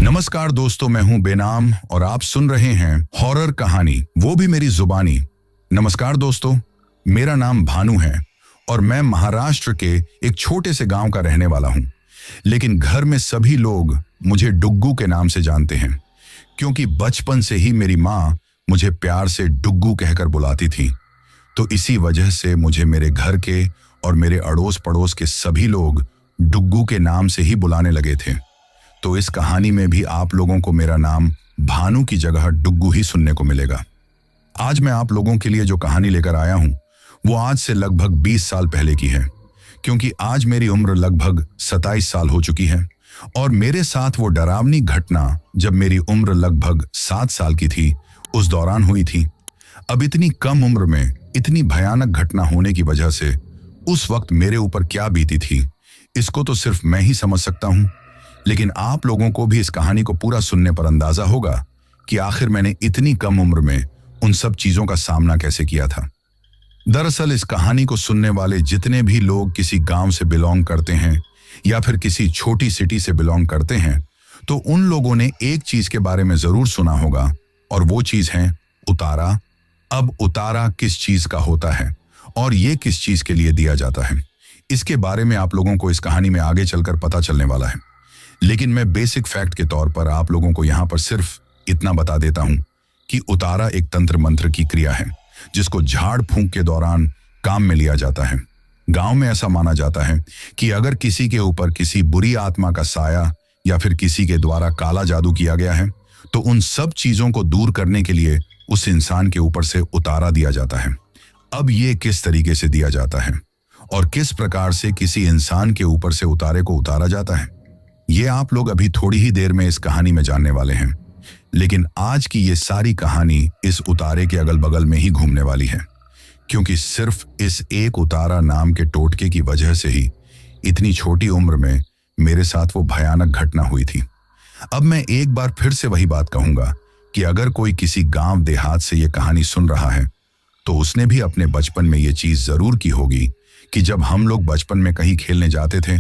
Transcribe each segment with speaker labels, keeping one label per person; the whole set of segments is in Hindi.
Speaker 1: नमस्कार दोस्तों, मैं हूं बेनाम और आप सुन रहे हैं हॉरर कहानी, वो भी मेरी जुबानी। नमस्कार दोस्तों, मेरा नाम भानु है और मैं महाराष्ट्र के एक छोटे से गांव का रहने वाला हूं। लेकिन घर में सभी लोग मुझे डुग्गू के नाम से जानते हैं, क्योंकि बचपन से ही मेरी माँ मुझे प्यार से डुग्गू कहकर बुलाती थी। तो इसी वजह से मुझे मेरे घर के और मेरे अड़ोस पड़ोस के सभी लोग डुग्गू के नाम से ही बुलाने लगे थे। तो इस कहानी में भी आप लोगों को मेरा नाम भानु की जगह डुग्गू ही सुनने को मिलेगा। आज मैं आप लोगों के लिए जो कहानी लेकर आया हूं वो आज से लगभग 20 साल पहले की है, क्योंकि आज मेरी उम्र लगभग 27 साल हो चुकी है और मेरे साथ वो डरावनी घटना जब मेरी उम्र लगभग 7 साल की थी उस दौरान हुई थी। अब इतनी कम उम्र में इतनी भयानक घटना होने की वजह से उस वक्त मेरे ऊपर क्या बीती थी इसको तो सिर्फ मैं ही समझ सकता हूं। लेकिन आप लोगों को भी इस कहानी को पूरा सुनने पर अंदाजा होगा कि आखिर मैंने इतनी कम उम्र में उन सब चीजों का सामना कैसे किया था। दरअसल इस कहानी को सुनने वाले जितने भी लोग किसी गांव से बिलोंग करते हैं या फिर किसी छोटी सिटी से बिलोंग करते हैं, तो उन लोगों ने एक चीज के बारे में जरूर सुना होगा और वो चीज है उतारा। अब उतारा किस चीज का होता है और ये किस चीज के लिए दिया जाता है, इसके बारे में आप लोगों को इस कहानी में आगे चलकर पता चलने वाला है। लेकिन मैं बेसिक फैक्ट के तौर पर आप लोगों को यहां पर सिर्फ इतना बता देता हूं कि उतारा एक तंत्र मंत्र की क्रिया है जिसको झाड़ फूंक के दौरान काम में लिया जाता है। गांव में ऐसा माना जाता है कि अगर किसी के ऊपर किसी बुरी आत्मा का साया या फिर किसी के द्वारा काला जादू किया गया है तो उन सब चीजों को दूर करने के लिए उस इंसान के ऊपर से उतारा दिया जाता है। अब ये किस तरीके से दिया जाता है और किस प्रकार से किसी इंसान के ऊपर से उतारे को उतारा जाता है, ये आप लोग अभी थोड़ी ही देर में इस कहानी में जानने वाले हैं। लेकिन आज की ये सारी कहानी इस उतारे के अगल बगल में ही घूमने वाली है, क्योंकि सिर्फ इस एक उतारा नाम के टोटके की वजह से ही इतनी छोटी उम्र में मेरे साथ वो भयानक घटना हुई थी। अब मैं एक बार फिर से वही बात कहूंगा कि अगर कोई किसी गांव देहात से ये कहानी सुन रहा है तो उसने भी अपने बचपन में ये चीज जरूर की होगी कि जब हम लोग बचपन में कहीं खेलने जाते थे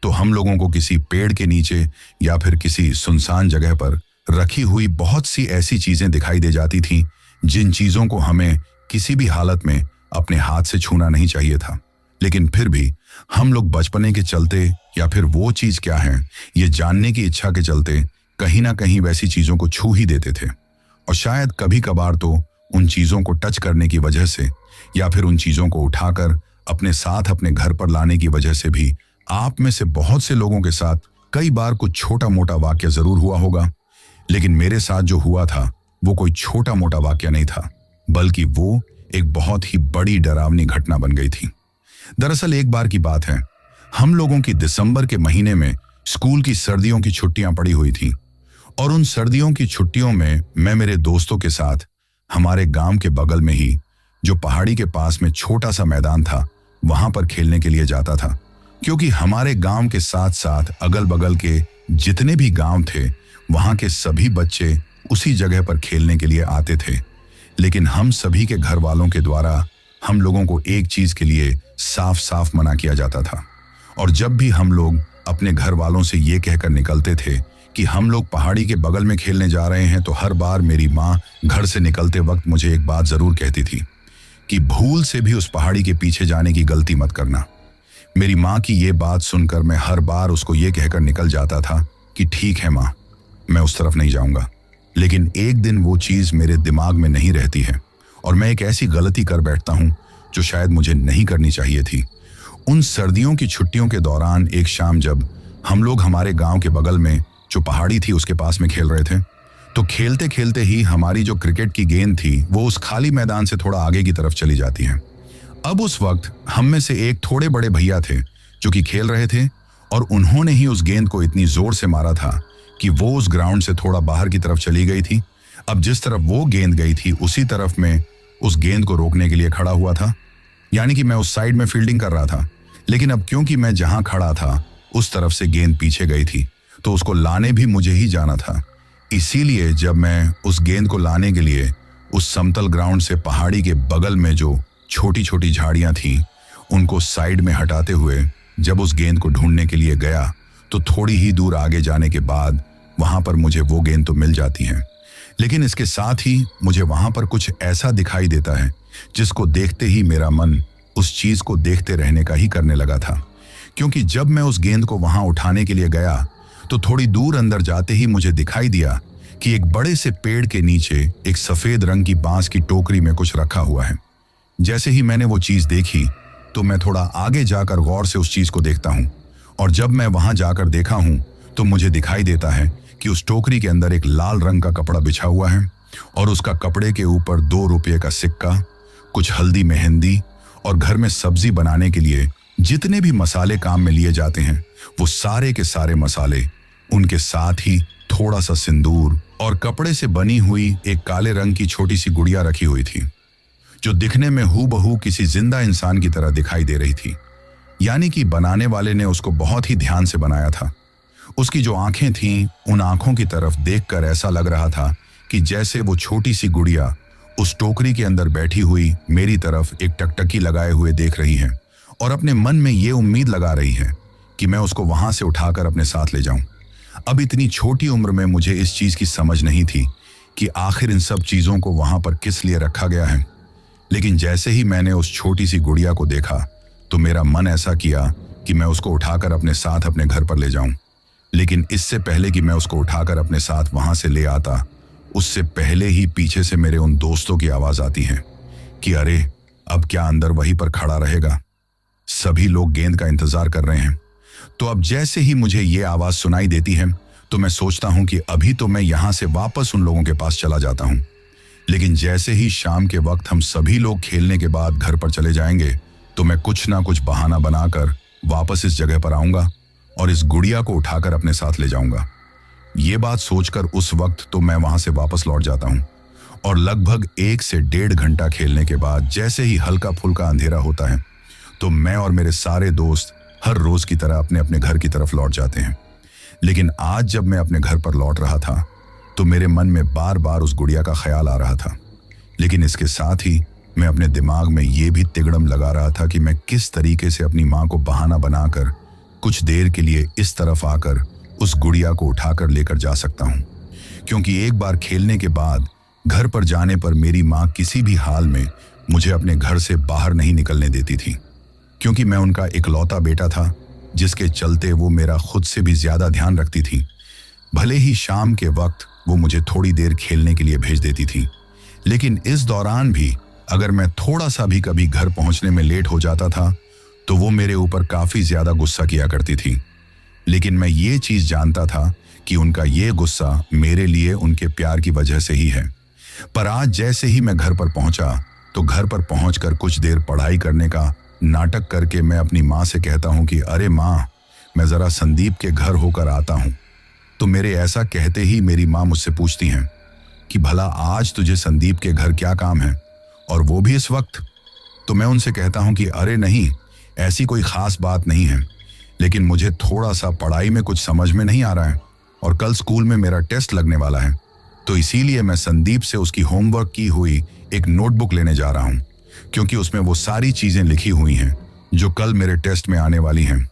Speaker 1: तो हम लोगों को किसी पेड़ के नीचे या फिर किसी सुनसान जगह पर रखी हुई बहुत सी ऐसी चीजें दिखाई दे जाती थीं जिन चीजों को हमें किसी भी हालत में अपने हाथ से छूना नहीं चाहिए था। लेकिन फिर भी हम लोग बचपने के चलते या फिर वो चीज क्या है ये जानने की इच्छा के चलते कहीं ना कहीं वैसी चीजों को छू ही देते थे। और शायद कभी कभार तो उन चीजों को टच करने की वजह से या फिर उन चीजों को उठाकर अपने साथ अपने घर पर लाने की वजह से भी आप में से बहुत से लोगों के साथ कई बार कुछ छोटा मोटा वाक्य जरूर हुआ होगा। लेकिन मेरे साथ जो हुआ था वो कोई छोटा मोटा वाक्य नहीं था, बल्कि वो एक बहुत ही बड़ी डरावनी घटना बन गई थी। दरअसल एक बार की बात है, हम लोगों की दिसंबर के महीने में स्कूल की सर्दियों की छुट्टियां पड़ी हुई थी और उन सर्दियों की छुट्टियों में मैं मेरे दोस्तों के साथ हमारे गांव के बगल में ही जो पहाड़ी के पास में छोटा सा मैदान था वहां पर खेलने के लिए जाता था, क्योंकि हमारे गांव के साथ साथ अगल बगल के जितने भी गांव थे वहां के सभी बच्चे उसी जगह पर खेलने के लिए आते थे। लेकिन हम सभी के घर वालों के द्वारा हम लोगों को एक चीज के लिए साफ साफ मना किया जाता था। और जब भी हम लोग अपने घर वालों से ये कहकर निकलते थे कि हम लोग पहाड़ी के बगल में खेलने जा रहे हैं, तो हर बार मेरी माँ घर से निकलते वक्त मुझे एक बात जरूर कहती थी कि भूल से भी उस पहाड़ी के पीछे जाने की गलती मत करना। मेरी माँ की ये बात सुनकर मैं हर बार उसको ये कहकर निकल जाता था कि ठीक है माँ, मैं उस तरफ नहीं जाऊंगा। लेकिन एक दिन वो चीज मेरे दिमाग में नहीं रहती है और मैं एक ऐसी गलती कर बैठता हूँ जो शायद मुझे नहीं करनी चाहिए थी। उन सर्दियों की छुट्टियों के दौरान एक शाम जब हम लोग हमारे गांव के बगल में जो पहाड़ी थी उसके पास में खेल रहे थे, तो खेलते खेलते ही हमारी जो क्रिकेट की गेंद थी वो उस खाली मैदान से थोड़ा आगे की तरफ चली जाती है। अब उस वक्त हम में से एक थोड़े बड़े भैया थे जो कि खेल रहे थे और उन्होंने ही उस गेंद को इतनी जोर से मारा था कि वो उस ग्राउंड से थोड़ा बाहर की तरफ चली गई थी। अब जिस तरफ वो गेंद गई थी उसी तरफ में उस गेंद को रोकने के लिए खड़ा हुआ था, यानी कि मैं उस साइड में फील्डिंग कर रहा था। लेकिन अब क्योंकि मैं जहां खड़ा था उस तरफ से गेंद पीछे गई थी तो उसको लाने भी मुझे ही जाना था। इसीलिए जब मैं उस गेंद को लाने के लिए उस समतल ग्राउंड से पहाड़ी के बगल में जो छोटी छोटी झाड़ियां थी उनको साइड में हटाते हुए जब उस गेंद को ढूंढने के लिए गया तो थोड़ी ही दूर आगे जाने के बाद वहां पर मुझे वो गेंद तो मिल जाती है, लेकिन इसके साथ ही मुझे वहां पर कुछ ऐसा दिखाई देता है जिसको देखते ही मेरा मन उस चीज को देखते रहने का ही करने लगा था। क्योंकि जब मैं उस गेंद को वहां उठाने के लिए गया तो थोड़ी दूर अंदर जाते ही मुझे दिखाई दिया कि एक बड़े से पेड़ के नीचे एक सफेद रंग की बांस की टोकरी में कुछ रखा हुआ है। जैसे ही मैंने वो चीज देखी तो मैं थोड़ा आगे जाकर गौर से उस चीज को देखता हूं, और जब मैं वहां जाकर देखा हूं तो मुझे दिखाई देता है कि उस टोकरी के अंदर एक लाल रंग का कपड़ा बिछा हुआ है और उसका कपड़े के ऊपर 2 रुपये का सिक्का, कुछ हल्दी मेहंदी और घर में सब्जी बनाने के लिए जितने भी मसाले काम में लिए जाते हैं वो सारे के सारे मसाले, उनके साथ ही थोड़ा सा सिंदूर और कपड़े से बनी हुई एक काले रंग की छोटी सी गुड़िया रखी हुई थी, जो दिखने में हूबहू किसी जिंदा इंसान की तरह दिखाई दे रही थी। यानी कि बनाने वाले ने उसको बहुत ही ध्यान से बनाया था। उसकी जो आंखें थीं, उन आंखों की तरफ देखकर ऐसा लग रहा था कि जैसे वो छोटी सी गुड़िया उस टोकरी के अंदर बैठी हुई मेरी तरफ एक टकटकी लगाए हुए देख रही है और अपने मन में ये उम्मीद लगा रही है कि मैं उसको वहां से उठाकर अपने साथ ले जाऊं। अब इतनी छोटी उम्र में मुझे इस चीज की समझ नहीं थी कि आखिर इन सब चीजों को वहां पर किस लिए रखा गया है, लेकिन जैसे ही मैंने उस छोटी सी गुड़िया को देखा तो मेरा मन ऐसा किया कि मैं उसको उठाकर अपने साथ अपने घर पर ले जाऊं। लेकिन इससे पहले कि मैं उसको उठाकर अपने साथ वहां से ले आता, उससे पहले ही पीछे से मेरे उन दोस्तों की आवाज आती है कि अरे अब क्या अंदर वहीं पर खड़ा रहेगा, सभी लोग गेंद का इंतजार कर रहे हैं। तो अब जैसे ही मुझे ये आवाज सुनाई देती है तो मैं सोचता हूं कि अभी तो मैं यहां से वापस उन लोगों के पास चला जाता हूं, लेकिन जैसे ही शाम के वक्त हम सभी लोग खेलने के बाद घर पर चले जाएंगे तो मैं कुछ ना कुछ बहाना बनाकर वापस इस जगह पर आऊंगा और इस गुड़िया को उठाकर अपने साथ ले जाऊंगा। ये बात सोचकर उस वक्त तो मैं वहां से वापस लौट जाता हूं और लगभग 1 से 1.5 घंटा खेलने के बाद जैसे ही हल्का फुल्का अंधेरा होता है तो मैं और मेरे सारे दोस्त हर रोज की तरह अपने अपने घर की तरफ लौट जाते हैं। लेकिन आज जब मैं अपने घर पर लौट रहा था तो मेरे मन में बार बार उस गुड़िया का ख्याल आ रहा था, लेकिन इसके साथ ही मैं अपने दिमाग में ये भी तिगड़म लगा रहा था कि मैं किस तरीके से अपनी माँ को बहाना बनाकर कुछ देर के लिए इस तरफ आकर उस गुड़िया को उठाकर लेकर जा सकता हूँ। क्योंकि एक बार खेलने के बाद घर पर जाने पर मेरी माँ किसी भी हाल में मुझे अपने घर से बाहर नहीं निकलने देती थी, क्योंकि मैं उनका इकलौता बेटा था, जिसके चलते वो मेरा खुद से भी ज्यादा ध्यान रखती थी। भले ही शाम के वक्त वो मुझे थोड़ी देर खेलने के लिए भेज देती थी, लेकिन इस दौरान भी अगर मैं थोड़ा सा भी कभी घर पहुंचने में लेट हो जाता था तो वो मेरे ऊपर काफी ज्यादा गुस्सा किया करती थी। लेकिन मैं ये चीज जानता था कि उनका ये गुस्सा मेरे लिए उनके प्यार की वजह से ही है। पर आज जैसे ही मैं घर पर पहुंचा तो घर पर पहुंचकर कुछ देर पढ़ाई करने का नाटक करके मैं अपनी माँ से कहता हूँ कि अरे माँ, मैं जरा संदीप के घर होकर आता हूँ। तो मेरे ऐसा कहते ही मेरी माँ मुझसे पूछती हैं कि भला आज तुझे संदीप के घर क्या काम है, और वो भी इस वक्त। तो मैं उनसे कहता हूँ कि अरे नहीं, ऐसी कोई खास बात नहीं है, लेकिन मुझे थोड़ा सा पढ़ाई में कुछ समझ में नहीं आ रहा है और कल स्कूल में मेरा टेस्ट लगने वाला है, तो इसीलिए मैं संदीप से उसकी होमवर्क की हुई एक नोटबुक लेने जा रहा हूँ, क्योंकि उसमें वो सारी चीजें लिखी हुई हैं जो कल मेरे टेस्ट में आने वाली हैं।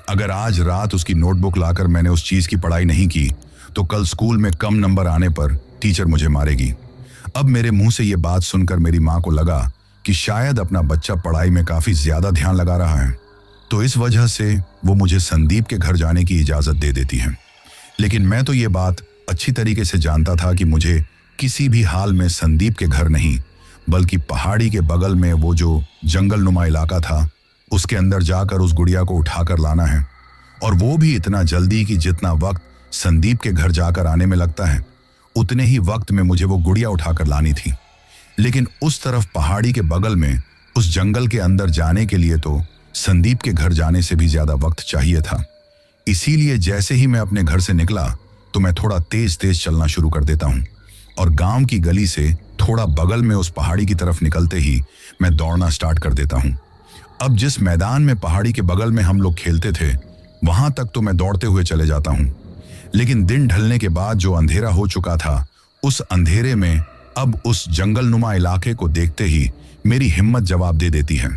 Speaker 1: अगर आज रात उसकी नोटबुक लाकर मैंने उस चीज की पढ़ाई नहीं की तो कल स्कूल में कम नंबर आने पर टीचर मुझे मारेगी। अब मेरे मुंह से ये बात सुनकर मेरी माँ को लगा कि शायद अपना बच्चा पढ़ाई में काफी ज्यादा ध्यान लगा रहा है, तो इस वजह से वो मुझे संदीप के घर जाने की इजाजत दे देती है। लेकिन मैं तो ये बात अच्छी तरीके से जानता था कि मुझे किसी भी हाल में संदीप के घर नहीं, बल्कि पहाड़ी के बगल में वो जो जंगल नुमा इलाका था उसके अंदर जाकर उस गुड़िया को उठाकर लाना है, और वो भी इतना जल्दी कि जितना वक्त संदीप के घर जाकर आने में लगता है उतने ही वक्त में मुझे वो गुड़िया उठाकर लानी थी। लेकिन उस तरफ पहाड़ी के बगल में उस जंगल के अंदर जाने के लिए तो संदीप के घर जाने से भी ज्यादा वक्त चाहिए था। इसीलिए जैसे ही मैं अपने घर से निकला तो मैं थोड़ा तेज तेज चलना शुरू कर देता हूँ, और गांव की गली से थोड़ा बगल में उस पहाड़ी की तरफ निकलते ही मैं दौड़ना स्टार्ट कर देता हूँ। अब जिस मैदान में पहाड़ी के बगल में हम लोग खेलते थे वहां तक तो मैं दौड़ते हुए चले जाता हूँ, लेकिन दिन ढलने के बाद जो अंधेरा हो चुका था उस अंधेरे में अब उस जंगल नुमा इलाके को देखते ही मेरी हिम्मत जवाब दे देती है।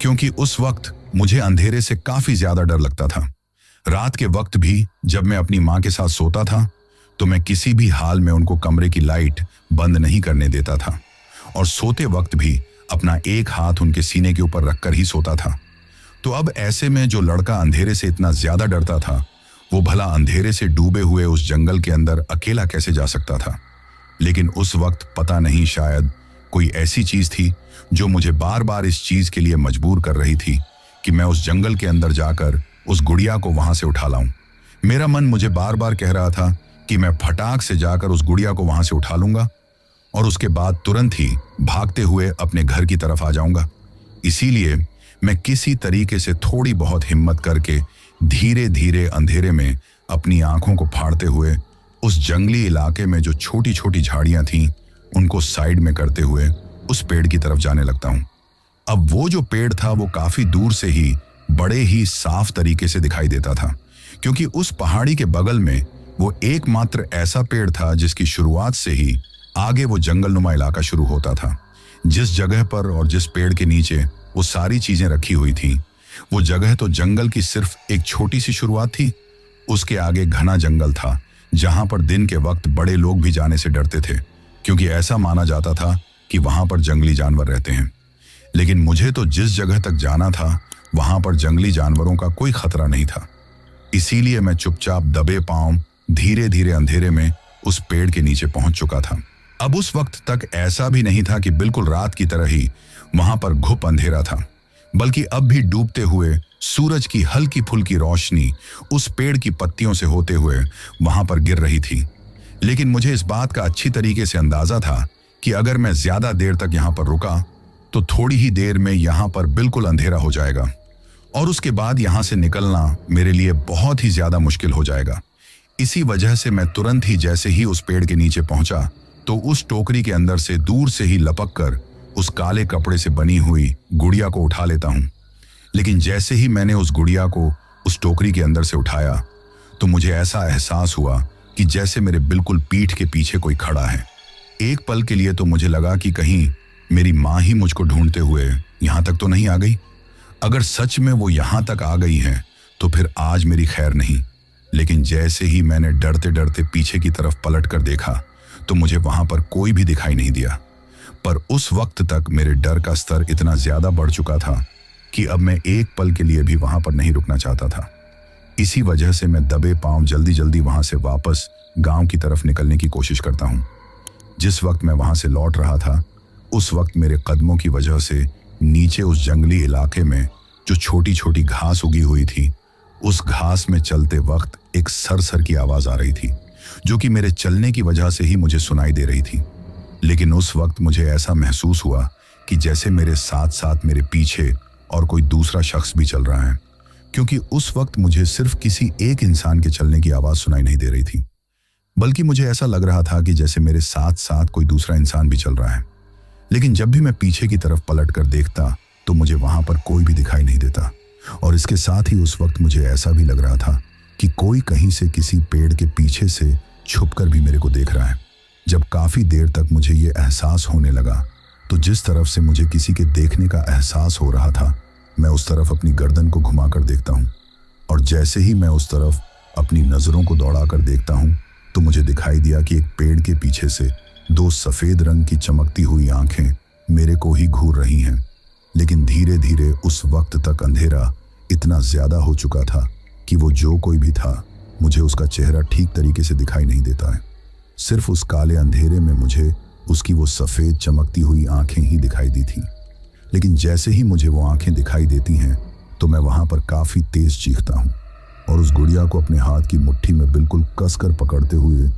Speaker 1: क्योंकि उस वक्त मुझे अंधेरे से काफी ज्यादा डर लगता था। रात के वक्त भी जब मैं अपनी माँ के साथ सोता था तो मैं किसी भी हाल में उनको कमरे की लाइट बंद नहीं करने देता था और सोते वक्त भी अपना एक हाथ उनके सीने के ऊपर रखकर ही सोता था। तो अब ऐसे में जो लड़का अंधेरे से इतना ज्यादा डरता था वो भला अंधेरे से डूबे हुए उस जंगल के अंदर अकेला कैसे जा सकता था। लेकिन उस वक्त पता नहीं, शायद कोई ऐसी चीज थी जो मुझे बार बार इस चीज के लिए मजबूर कर रही थी कि मैं उस जंगल के अंदर जाकर उस गुड़िया को वहां से उठा लाऊं। मेरा मन मुझे बार बार कह रहा था कि मैं फटाक से जाकर उस गुड़िया को वहां से उठा लूंगा और उसके बाद तुरंत ही भागते हुए अपने घर की तरफ आ जाऊंगा। इसीलिए मैं किसी तरीके से थोड़ी बहुत हिम्मत करके धीरे धीरे अंधेरे में अपनी आंखों को फाड़ते हुए उस जंगली इलाके में जो छोटी छोटी झाड़ियां थीं उनको साइड में करते हुए उस पेड़ की तरफ जाने लगता हूं। अब वो जो पेड़ था वो काफी दूर से ही बड़े ही साफ तरीके से दिखाई देता था, क्योंकि उस पहाड़ी के बगल में वो एकमात्र ऐसा पेड़ था जिसकी शुरुआत से ही आगे वो जंगलनुमा इलाका शुरू होता था। जिस जगह पर और जिस पेड़ के नीचे वो सारी चीजें रखी हुई थी वो जगह तो जंगल की सिर्फ एक छोटी सी शुरुआत थी। उसके आगे घना जंगल था जहां पर दिन के वक्त बड़े लोग भी जाने से डरते थे, क्योंकि ऐसा माना जाता था कि वहां पर जंगली जानवर रहते हैं। लेकिन मुझे तो जिस जगह तक जाना था वहां पर जंगली जानवरों का कोई खतरा नहीं था। इसीलिए मैं चुपचाप दबे पांव धीरे धीरे अंधेरे में उस पेड़ के नीचे पहुंच चुका था। अब उस वक्त तक ऐसा भी नहीं था कि बिल्कुल रात की तरह ही वहां पर घुप अंधेरा था, बल्कि अब भी डूबते हुए सूरज की हल्की फुल्की रोशनी उस पेड़ की पत्तियों से होते हुए वहां पर गिर रही थी। लेकिन मुझे इस बात का अच्छी तरीके से अंदाजा था कि अगर मैं ज्यादा देर तक यहां पर रुका तो थोड़ी ही देर में यहां पर बिल्कुल अंधेरा हो जाएगा और उसके बाद यहां से निकलना मेरे लिए बहुत ही ज्यादा मुश्किल हो जाएगा। इसी वजह से मैं तुरंत ही जैसे ही उस पेड़ के नीचे पहुंचा तो उस टोकरी के अंदर से दूर से ही लपक कर उस काले कपड़े से बनी हुई गुड़िया को उठा लेता हूं। लेकिन जैसे ही मैंने उस गुड़िया को उस टोकरी के अंदर से उठाया तो मुझे ऐसा एहसास हुआ कि जैसे मेरे बिल्कुल पीठ के पीछे कोई खड़ा है। एक पल के लिए तो मुझे लगा कि कहीं मेरी माँ ही मुझको ढूंढते हुए यहां तक तो नहीं आ गई। अगर सच में वो यहां तक आ गई है तो फिर आज मेरी खैर नहीं। लेकिन जैसे ही मैंने डरते डरते पीछे की तरफ पलट कर देखा तो मुझे वहां पर कोई भी दिखाई नहीं दिया। पर उस वक्त तक मेरे डर का स्तर इतना ज्यादा बढ़ चुका था कि अब मैं एक पल के लिए भी वहां पर नहीं रुकना चाहता था। इसी वजह से मैं दबे पांव जल्दी जल्दी वहां से वापस गांव की तरफ निकलने की कोशिश करता हूं। जिस वक्त मैं वहां से लौट रहा था उस वक्त मेरे कदमों की वजह से नीचे उस जंगली इलाके में जो छोटी छोटी घास उगी हुई थी उस घास में चलते वक्त एक सरसर की आवाज आ रही थी, जो कि मेरे चलने की वजह से ही मुझे सुनाई दे रही थी। लेकिन उस वक्त मुझे ऐसा महसूस हुआ कि जैसे मेरे साथ साथ मेरे पीछे और कोई दूसरा शख्स भी चल रहा है, क्योंकि उस वक्त मुझे सिर्फ किसी एक इंसान के चलने की आवाज सुनाई नहीं दे रही थी, बल्कि मुझे ऐसा लग रहा था कि जैसे मेरे साथ साथ कोई दूसरा इंसान भी चल रहा है। लेकिन जब भी मैं पीछे की तरफ पलट कर देखता तो मुझे वहां पर कोई भी दिखाई नहीं देता। और इसके साथ ही उस वक्त मुझे ऐसा भी लग रहा था कि कोई कहीं से किसी पेड़ के पीछे से छुपकर भी मेरे को देख रहा है। जब काफी देर तक मुझे ये एहसास होने लगा तो जिस तरफ से मुझे किसी के देखने का एहसास हो रहा था मैं उस तरफ अपनी गर्दन को घुमाकर देखता हूँ, और जैसे ही मैं उस तरफ अपनी नजरों को दौड़ाकर देखता हूँ तो मुझे दिखाई दिया कि एक पेड़ के पीछे से दो सफेद रंग की चमकती हुई आंखें मेरे को ही घूर रही हैं। लेकिन धीरे धीरे उस वक्त तक अंधेरा इतना ज्यादा हो चुका था कि वो जो कोई भी था मुझे उसका चेहरा ठीक तरीके से दिखाई नहीं देता है। सिर्फ उस काले अंधेरे में मुझे उसकी वो सफेद चमकती हुई आंखें ही दिखाई दी थी। लेकिन जैसे ही मुझे वो आंखें दिखाई देती हैं तो मैं वहां पर काफी तेज चीखता हूँ और उस गुड़िया को अपने हाथ की मुट्ठी में बिल्कुल कसकर पकड़ते हुए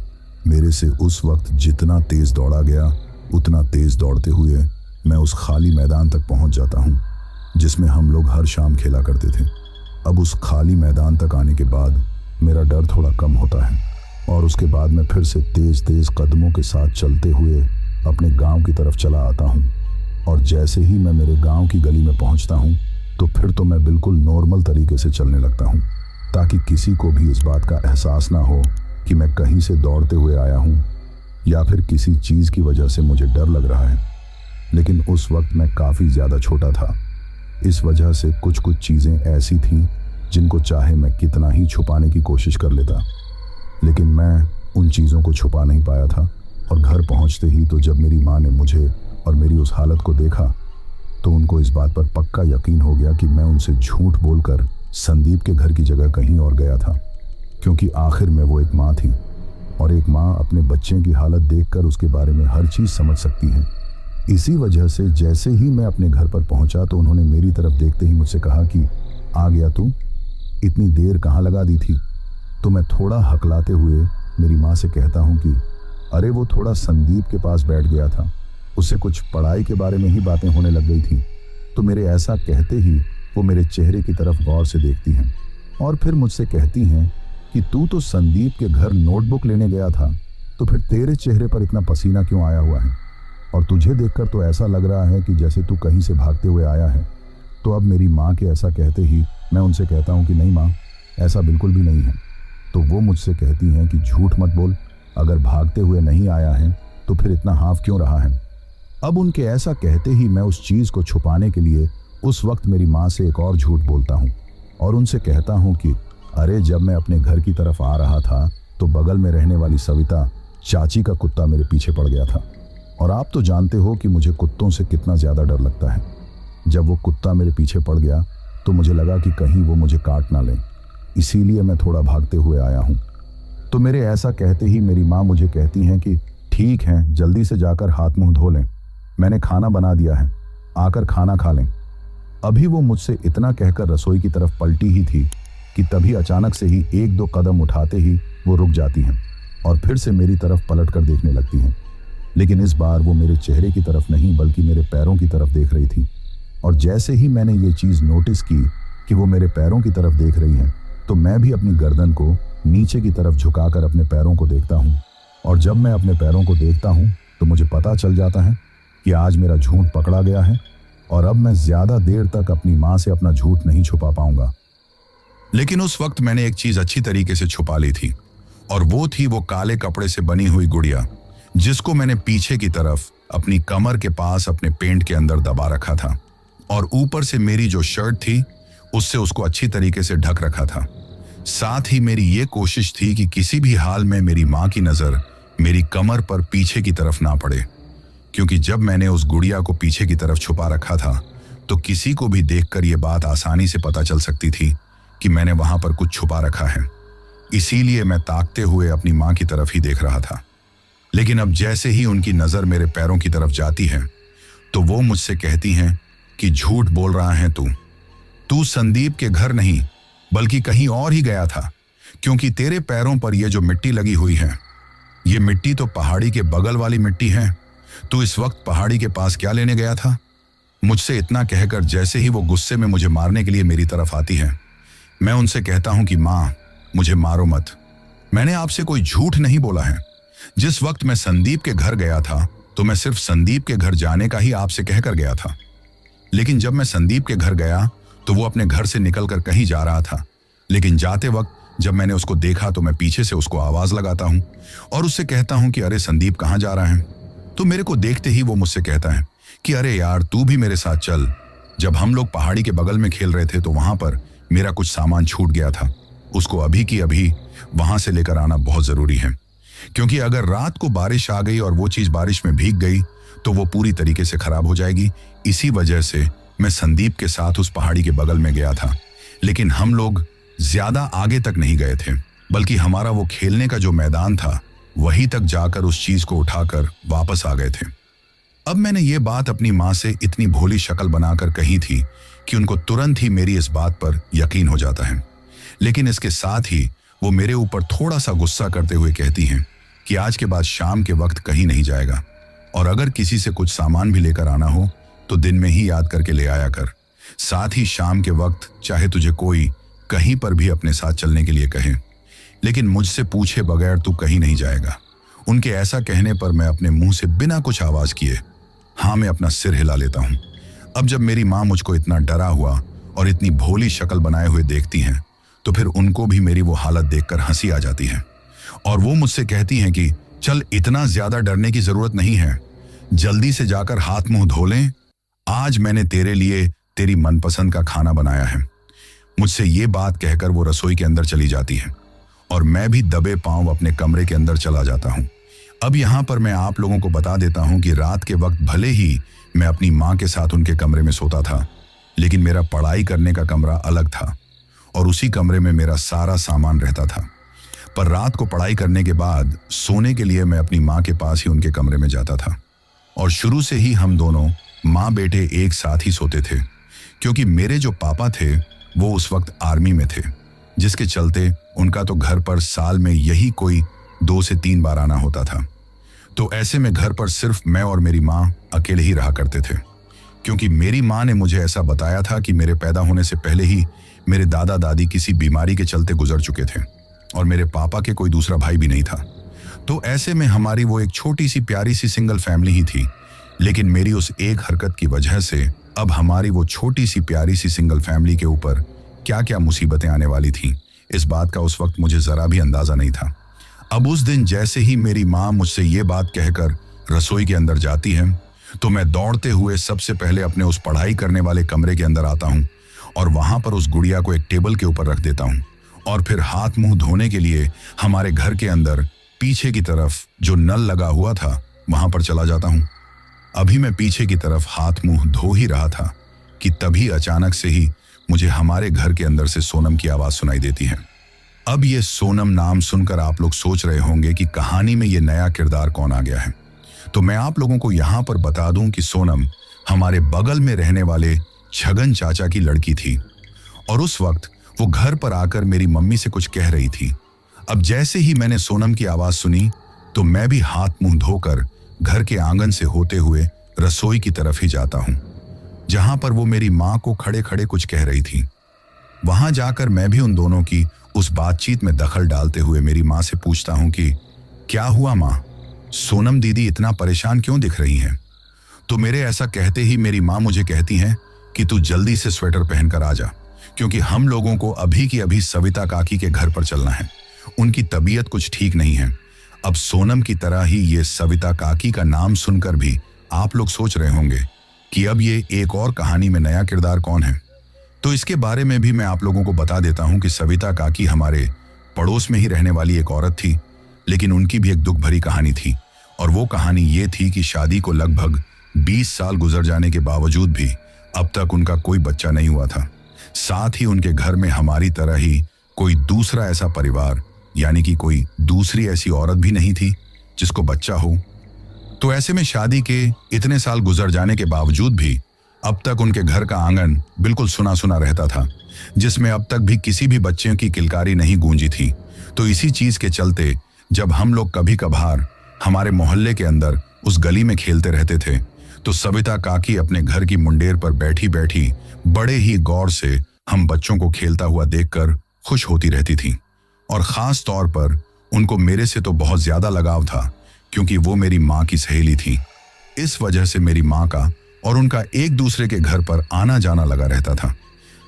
Speaker 1: मेरे से उस वक्त जितना तेज दौड़ा गया उतना तेज दौड़ते हुए मैं उस खाली मैदान तक पहुंच जाता हूं जिसमें हम लोग हर शाम खेला करते थे। अब उस खाली मैदान तक आने के बाद मेरा डर थोड़ा कम होता है और उसके बाद मैं फिर से तेज तेज कदमों के साथ चलते हुए अपने गांव की तरफ चला आता हूं। और जैसे ही मैं मेरे गांव की गली में पहुंचता हूं तो फिर तो मैं बिल्कुल नॉर्मल तरीके से चलने लगता हूं, ताकि किसी को भी इस बात का एहसास ना हो कि मैं कहीं से दौड़ते हुए आया हूं या फिर किसी चीज़ की वजह से मुझे डर लग रहा है। लेकिन उस वक्त मैं काफ़ी ज़्यादा छोटा था इस वजह से कुछ कुछ चीज़ें ऐसी थीं जिनको चाहे मैं कितना ही छुपाने की कोशिश कर लेता, लेकिन मैं उन चीज़ों को छुपा नहीं पाया था। और घर पहुंचते ही तो जब मेरी माँ ने मुझे और मेरी उस हालत को देखा तो उनको इस बात पर पक्का यकीन हो गया कि मैं उनसे झूठ बोलकर संदीप के घर की जगह कहीं और गया था, क्योंकि आखिर में वो एक माँ थी और एक माँ अपने बच्चे की हालत देखकर उसके बारे में हर चीज़ समझ सकती है। इसी वजह से जैसे ही मैं अपने घर पर पहुंचा तो उन्होंने मेरी तरफ देखते ही मुझसे कहा कि आ गया तू, इतनी देर कहाँ लगा दी थी। तो मैं थोड़ा हकलाते हुए मेरी माँ से कहता हूँ कि अरे वो थोड़ा संदीप के पास बैठ गया था, उससे कुछ पढ़ाई के बारे में ही बातें होने लग गई थी। तो मेरे ऐसा कहते ही वो मेरे चेहरे की तरफ गौर से देखती हैं और फिर मुझसे कहती हैं कि तू तो संदीप के घर नोटबुक लेने गया था, तो फिर तेरे चेहरे पर इतना पसीना क्यों आया हुआ है, और तुझे देखकर तो ऐसा लग रहा है कि जैसे तू कहीं से भागते हुए आया है। तो अब मेरी माँ के ऐसा कहते ही मैं उनसे कहता हूँ कि नहीं माँ, ऐसा बिल्कुल भी नहीं है। तो वो मुझसे कहती हैं कि झूठ मत बोल, अगर भागते हुए नहीं आया है तो फिर इतना हाफ क्यों रहा है। अब उनके ऐसा कहते ही मैं उस चीज़ को छुपाने के लिए उस वक्त मेरी माँ से एक और झूठ बोलता हूँ और उनसे कहता हूँ कि अरे जब मैं अपने घर की तरफ आ रहा था तो बगल में रहने वाली सविता चाची का कुत्ता मेरे पीछे पड़ गया था, और आप तो जानते हो कि मुझे कुत्तों से कितना ज़्यादा डर लगता है। जब वो कुत्ता मेरे पीछे पड़ गया तो मुझे लगा कि कहीं वो मुझे काट ना ले, इसीलिए मैं थोड़ा भागते हुए आया हूँ। तो मेरे ऐसा कहते ही मेरी माँ मुझे कहती हैं कि ठीक है, जल्दी से जाकर हाथ मुंह धो लें, मैंने खाना बना दिया है, आकर खाना खा लें। अभी वो मुझसे इतना कहकर रसोई की तरफ पलटी ही थी कि तभी अचानक से ही एक दो कदम उठाते ही वो रुक जाती हैं और फिर से मेरी तरफ पलट कर देखने लगती हैं। लेकिन इस बार वो मेरे चेहरे की तरफ नहीं बल्कि मेरे पैरों की तरफ देख रही थी। और जैसे ही मैंने ये चीज़ नोटिस की कि वो मेरे पैरों की तरफ देख रही हैं, तो मैं भी अपनी गर्दन को नीचे की तरफ झुकाकर अपने पैरों को देखता हूँ। और जब मैं अपने पैरों को देखता हूँ तो मुझे पता चल जाता है कि आज मेरा झूठ पकड़ा गया है और अब मैं ज़्यादा देर तक अपनी माँ से अपना झूठ नहीं छुपा पाऊंगा। लेकिन उस वक्त मैंने एक चीज़ अच्छी तरीके से छुपा ली थी, और वो थी वो काले कपड़े से बनी हुई गुड़िया, जिसको मैंने पीछे की तरफ अपनी कमर के पास अपने पेंट के अंदर दबा रखा था, और ऊपर से मेरी जो शर्ट थी उससे उसको अच्छी तरीके से ढक रखा था। साथ ही मेरी ये कोशिश थी कि किसी भी हाल में मेरी माँ की नज़र मेरी कमर पर पीछे की तरफ ना पड़े, क्योंकि जब मैंने उस गुड़िया को पीछे की तरफ छुपा रखा था तो किसी को भी देखकर यह बात आसानी से पता चल सकती थी कि मैंने वहां पर कुछ छुपा रखा है। इसीलिए मैं ताकते हुए अपनी माँ की तरफ ही देख रहा था। लेकिन अब जैसे ही उनकी नज़र मेरे पैरों की तरफ जाती है तो वो मुझसे कहती हैं कि झूठ बोल रहा है तू संदीप के घर नहीं बल्कि कहीं और ही गया था, क्योंकि तेरे पैरों पर यह जो मिट्टी लगी हुई है, ये मिट्टी तो पहाड़ी के बगल वाली मिट्टी है। तू इस वक्त पहाड़ी के पास क्या लेने गया था। मुझसे इतना कहकर जैसे ही वो गुस्से में मुझे मारने के लिए मेरी तरफ आती है, मैं उनसे कहता हूं कि माँ, मुझे मारो मत, मैंने आपसे कोई झूठ नहीं बोला है। जिस वक्त मैं संदीप के घर गया था तो मैं सिर्फ संदीप के घर जाने का ही आपसे कहकर गया था, लेकिन जब मैं संदीप के घर गया तो वो अपने घर से निकलकर कहीं जा रहा था। लेकिन जाते वक्त जब मैंने उसको देखा तो मैं पीछे से उसको आवाज लगाता हूं और उससे कहता हूं कि अरे संदीप कहाँ जा रहा है। तो मेरे को देखते ही वो मुझसे कहता है कि अरे यार, तू भी मेरे साथ चल। जब हम लोग पहाड़ी के बगल में खेल रहे थे तो वहां पर मेरा कुछ सामान छूट गया था, उसको अभी की अभी वहां से लेकर आना बहुत जरूरी है, क्योंकि अगर रात को बारिश आ गई और वो चीज बारिश में भीग गई तो वो पूरी तरीके से खराब हो जाएगी। इसी वजह से मैं संदीप के साथ उस पहाड़ी के बगल में गया था, लेकिन हम लोग ज्यादा आगे तक नहीं गए थे, बल्कि हमारा वो खेलने का जो मैदान था वहीं तक जाकर उस चीज को उठाकर वापस आ गए थे। अब मैंने ये बात अपनी माँ से इतनी भोली शक्ल बनाकर कही थी कि उनको तुरंत ही मेरी इस बात पर यकीन हो जाता है। लेकिन इसके साथ ही वो मेरे ऊपर थोड़ा सा गुस्सा करते हुए कहती हैं कि आज के बाद शाम के वक्त कहीं नहीं जाएगा, और अगर किसी से कुछ सामान भी लेकर आना हो तो दिन में ही याद करके ले आया कर। साथ ही शाम के वक्त चाहे तुझे कोई कहीं पर भी अपने साथ चलने के लिए कहे, लेकिन मुझसे पूछे बगैर तू कहीं नहीं जाएगा। उनके ऐसा कहने पर मैं अपने मुंह से बिना कुछ आवाज किए हाँ में अपना सिर हिला लेता हूं। अब जब मेरी माँ मुझको इतना डरा हुआ और इतनी भोली शक्ल बनाए हुए देखती हैं तो फिर उनको भी मेरी वो हालत देखकर हंसी आ जाती है, और वो मुझसे कहती हैं कि चल, इतना ज्यादा डरने की जरूरत नहीं है, जल्दी से जाकर हाथ मुंह धो लें। आज मैंने तेरे लिए तेरी मनपसंद का खाना बनाया है। मुझसे ये बात कहकर वो रसोई के अंदर चली जाती है और मैं भी दबे पांव अपने कमरे के अंदर चला जाता हूँ। अब यहाँ पर मैं आप लोगों को बता देता हूँ कि रात के वक्त भले ही मैं अपनी माँ के साथ उनके कमरे में सोता था, लेकिन मेरा पढ़ाई करने का कमरा अलग था और उसी कमरे में मेरा सारा सामान रहता था। पर रात को पढ़ाई करने के बाद सोने के लिए मैं अपनी माँ के पास ही उनके कमरे में जाता था और शुरू से ही हम दोनों माँ बेटे एक साथ ही सोते थे, क्योंकि मेरे जो पापा थे वो उस वक्त आर्मी में थे, जिसके चलते उनका तो घर पर साल में यही कोई 2 से 3 बार आना होता था। तो ऐसे में घर पर सिर्फ मैं और मेरी माँ अकेले ही रहा करते थे, क्योंकि मेरी माँ ने मुझे ऐसा बताया था कि मेरे पैदा होने से पहले ही मेरे दादा दादी किसी बीमारी के चलते गुजर चुके थे और मेरे पापा के कोई दूसरा भाई भी नहीं था। तो ऐसे में हमारी वो एक छोटी सी प्यारी सी सिंगल फैमिली ही थी, लेकिन मेरी उस एक हरकत की वजह से अब हमारी वो छोटी सी प्यारी सी सिंगल फैमिली के ऊपर क्या क्या मुसीबतें आने वाली थीं, इस बात का उस वक्त मुझे जरा भी अंदाजा नहीं था। अब उस दिन जैसे ही मेरी माँ मुझसे ये बात कहकर रसोई के अंदर जाती है, तो मैं दौड़ते हुए सबसे पहले अपने उस पढ़ाई करने वाले कमरे के अंदर आता हूँ और वहां पर उस गुड़िया को एक टेबल के ऊपर रख देता हूँ और फिर हाथ मुंह धोने के लिए हमारे घर के अंदर पीछे की तरफ जो नल लगा हुआ था वहां पर चला जाता हूँ। अभी मैं पीछे की तरफ हाथ मुंह धो ही रहा था कि तभी अचानक से ही मुझे हमारे घर के अंदर से सोनम की आवाज सुनाई देती है। अब ये सोनम नाम सुनकर आप लोग सोच रहे होंगे कि कहानी में ये नया किरदार कौन आ गया है। तो मैं आप लोगों को यहाँ पर बता दूं कि सोनम हमारे बगल में रहने वाले छगन चाचा की लड़की थी और उस वक्त वो घर पर आकर मेरी मम्मी से कुछ कह रही थी। अब जैसे ही मैंने सोनम की आवाज सुनी तो मैं भी हाथ मुंह धोकर घर के आंगन से होते हुए रसोई की तरफ ही जाता हूँ, जहां पर वो मेरी माँ को खड़े खड़े कुछ कह रही थी। वहां जाकर मैं भी उन दोनों की उस बातचीत में दखल डालते हुए मेरी माँ से पूछता हूँ कि क्या हुआ माँ, सोनम दीदी इतना परेशान क्यों दिख रही हैं? तो मेरे ऐसा कहते ही मेरी माँ मुझे कहती हैं कि तू जल्दी से स्वेटर पहनकर आ जा, क्योंकि हम लोगों को अभी की अभी सविता काकी के घर पर चलना है। उनकी तबीयत कुछ ठीक नहीं है। अब सोनम की तरह ही ये सविता काकी का नाम सुनकर भी आप लोग सोच रहे होंगे कि अब ये एक और कहानी में नया किरदार कौन है। तो इसके बारे में भी मैं आप लोगों को बता देता हूं कि सविता काकी हमारे पड़ोस में ही रहने वाली एक औरत थी, लेकिन उनकी भी एक दुख भरी कहानी थी और वो कहानी ये थी कि शादी को लगभग 20 साल गुजर जाने के बावजूद भी अब तक उनका कोई बच्चा नहीं हुआ था। साथ ही उनके घर में हमारी तरह ही कोई दूसरा ऐसा परिवार यानी कि कोई दूसरी ऐसी औरत भी नहीं थी जिसको बच्चा हो। तो ऐसे में शादी के इतने साल गुजर जाने के बावजूद भी अब तक उनके घर का आंगन बिल्कुल सुना सुना रहता था, जिसमें अब तक भी किसी भी बच्चे की किलकारी नहीं गूंजी थी। तो इसी चीज के चलते जब हम लोग कभी कभार हमारे मोहल्ले के अंदर उस गली में खेलते रहते थे, तो सविता काकी अपने घर की मुंडेर पर बैठी बैठी बड़े ही गौर से हम बच्चों को खेलता हुआ देखकर खुश होती रहती थी। और खास तौर पर उनको मेरे से तो बहुत ज्यादा लगाव था, क्योंकि वो मेरी माँ की सहेली थी। इस वजह से मेरी माँ का और उनका एक दूसरे के घर पर आना जाना लगा रहता था,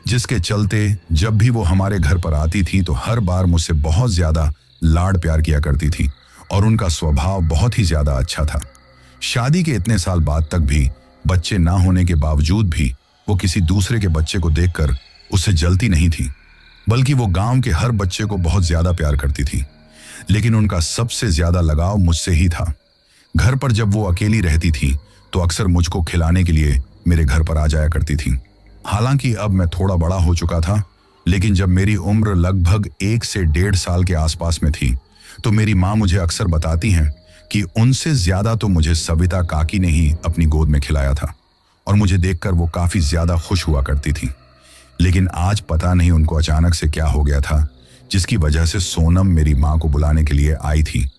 Speaker 1: जिसके चलते जब भी वो हमारे घर पर आती थी तो हर बार मुझसे बहुत ज्यादा लाड़ प्यार किया करती थी और उनका स्वभाव बहुत ही ज्यादा अच्छा था। शादी के इतने साल बाद तक भी बच्चे ना होने के बावजूद भी वो किसी दूसरे के बच्चे को देखकर उससे जलती नहीं थी, बल्कि वो गांव के हर बच्चे को बहुत ज्यादा प्यार करती थी। लेकिन उनका सबसे ज्यादा लगाव मुझसे ही था। घर पर जब वो अकेली रहती थी तो अक्सर मुझको खिलाने के लिए मेरे घर पर आ जाया करती थी। हालांकि अब मैं थोड़ा बड़ा हो चुका था, लेकिन जब मेरी उम्र लगभग 1 से 1.5 साल के आसपास में थी तो मेरी माँ मुझे अक्सर बताती हैं कि उनसे ज्यादा तो मुझे सविता काकी ने ही अपनी गोद में खिलाया था और मुझे देखकर वो काफी ज्यादा खुश हुआ करती थी। लेकिन आज पता नहीं उनको अचानक से क्या हो गया था, जिसकी वजह से सोनम मेरी माँ को बुलाने के लिए आई थी।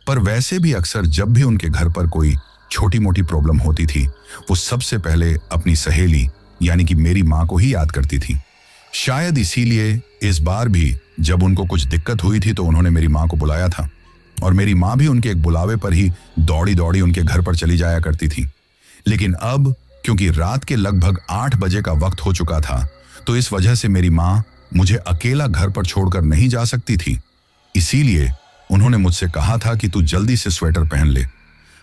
Speaker 1: पर वैसे भी अक्सर जब भी उनके घर पर कोई छोटी मोटी प्रॉब्लम होती थी, वो सबसे पहले अपनी सहेली यानी कि मेरी माँ को ही याद करती थी। शायद इसीलिए इस बार भी जब उनको कुछ दिक्कत हुई थी तो उन्होंने मेरी माँ को बुलाया था और मेरी माँ भी उनके एक बुलावे पर ही दौड़ी दौड़ी उनके घर पर चली जाया करती थी। लेकिन अब क्योंकि रात के लगभग 8 बजे का वक्त हो चुका था, तो इस वजह से मेरी माँ मुझे अकेला घर पर छोड़कर नहीं जा सकती थी। इसीलिए उन्होंने मुझसे कहा था कि तू जल्दी से स्वेटर पहन ले,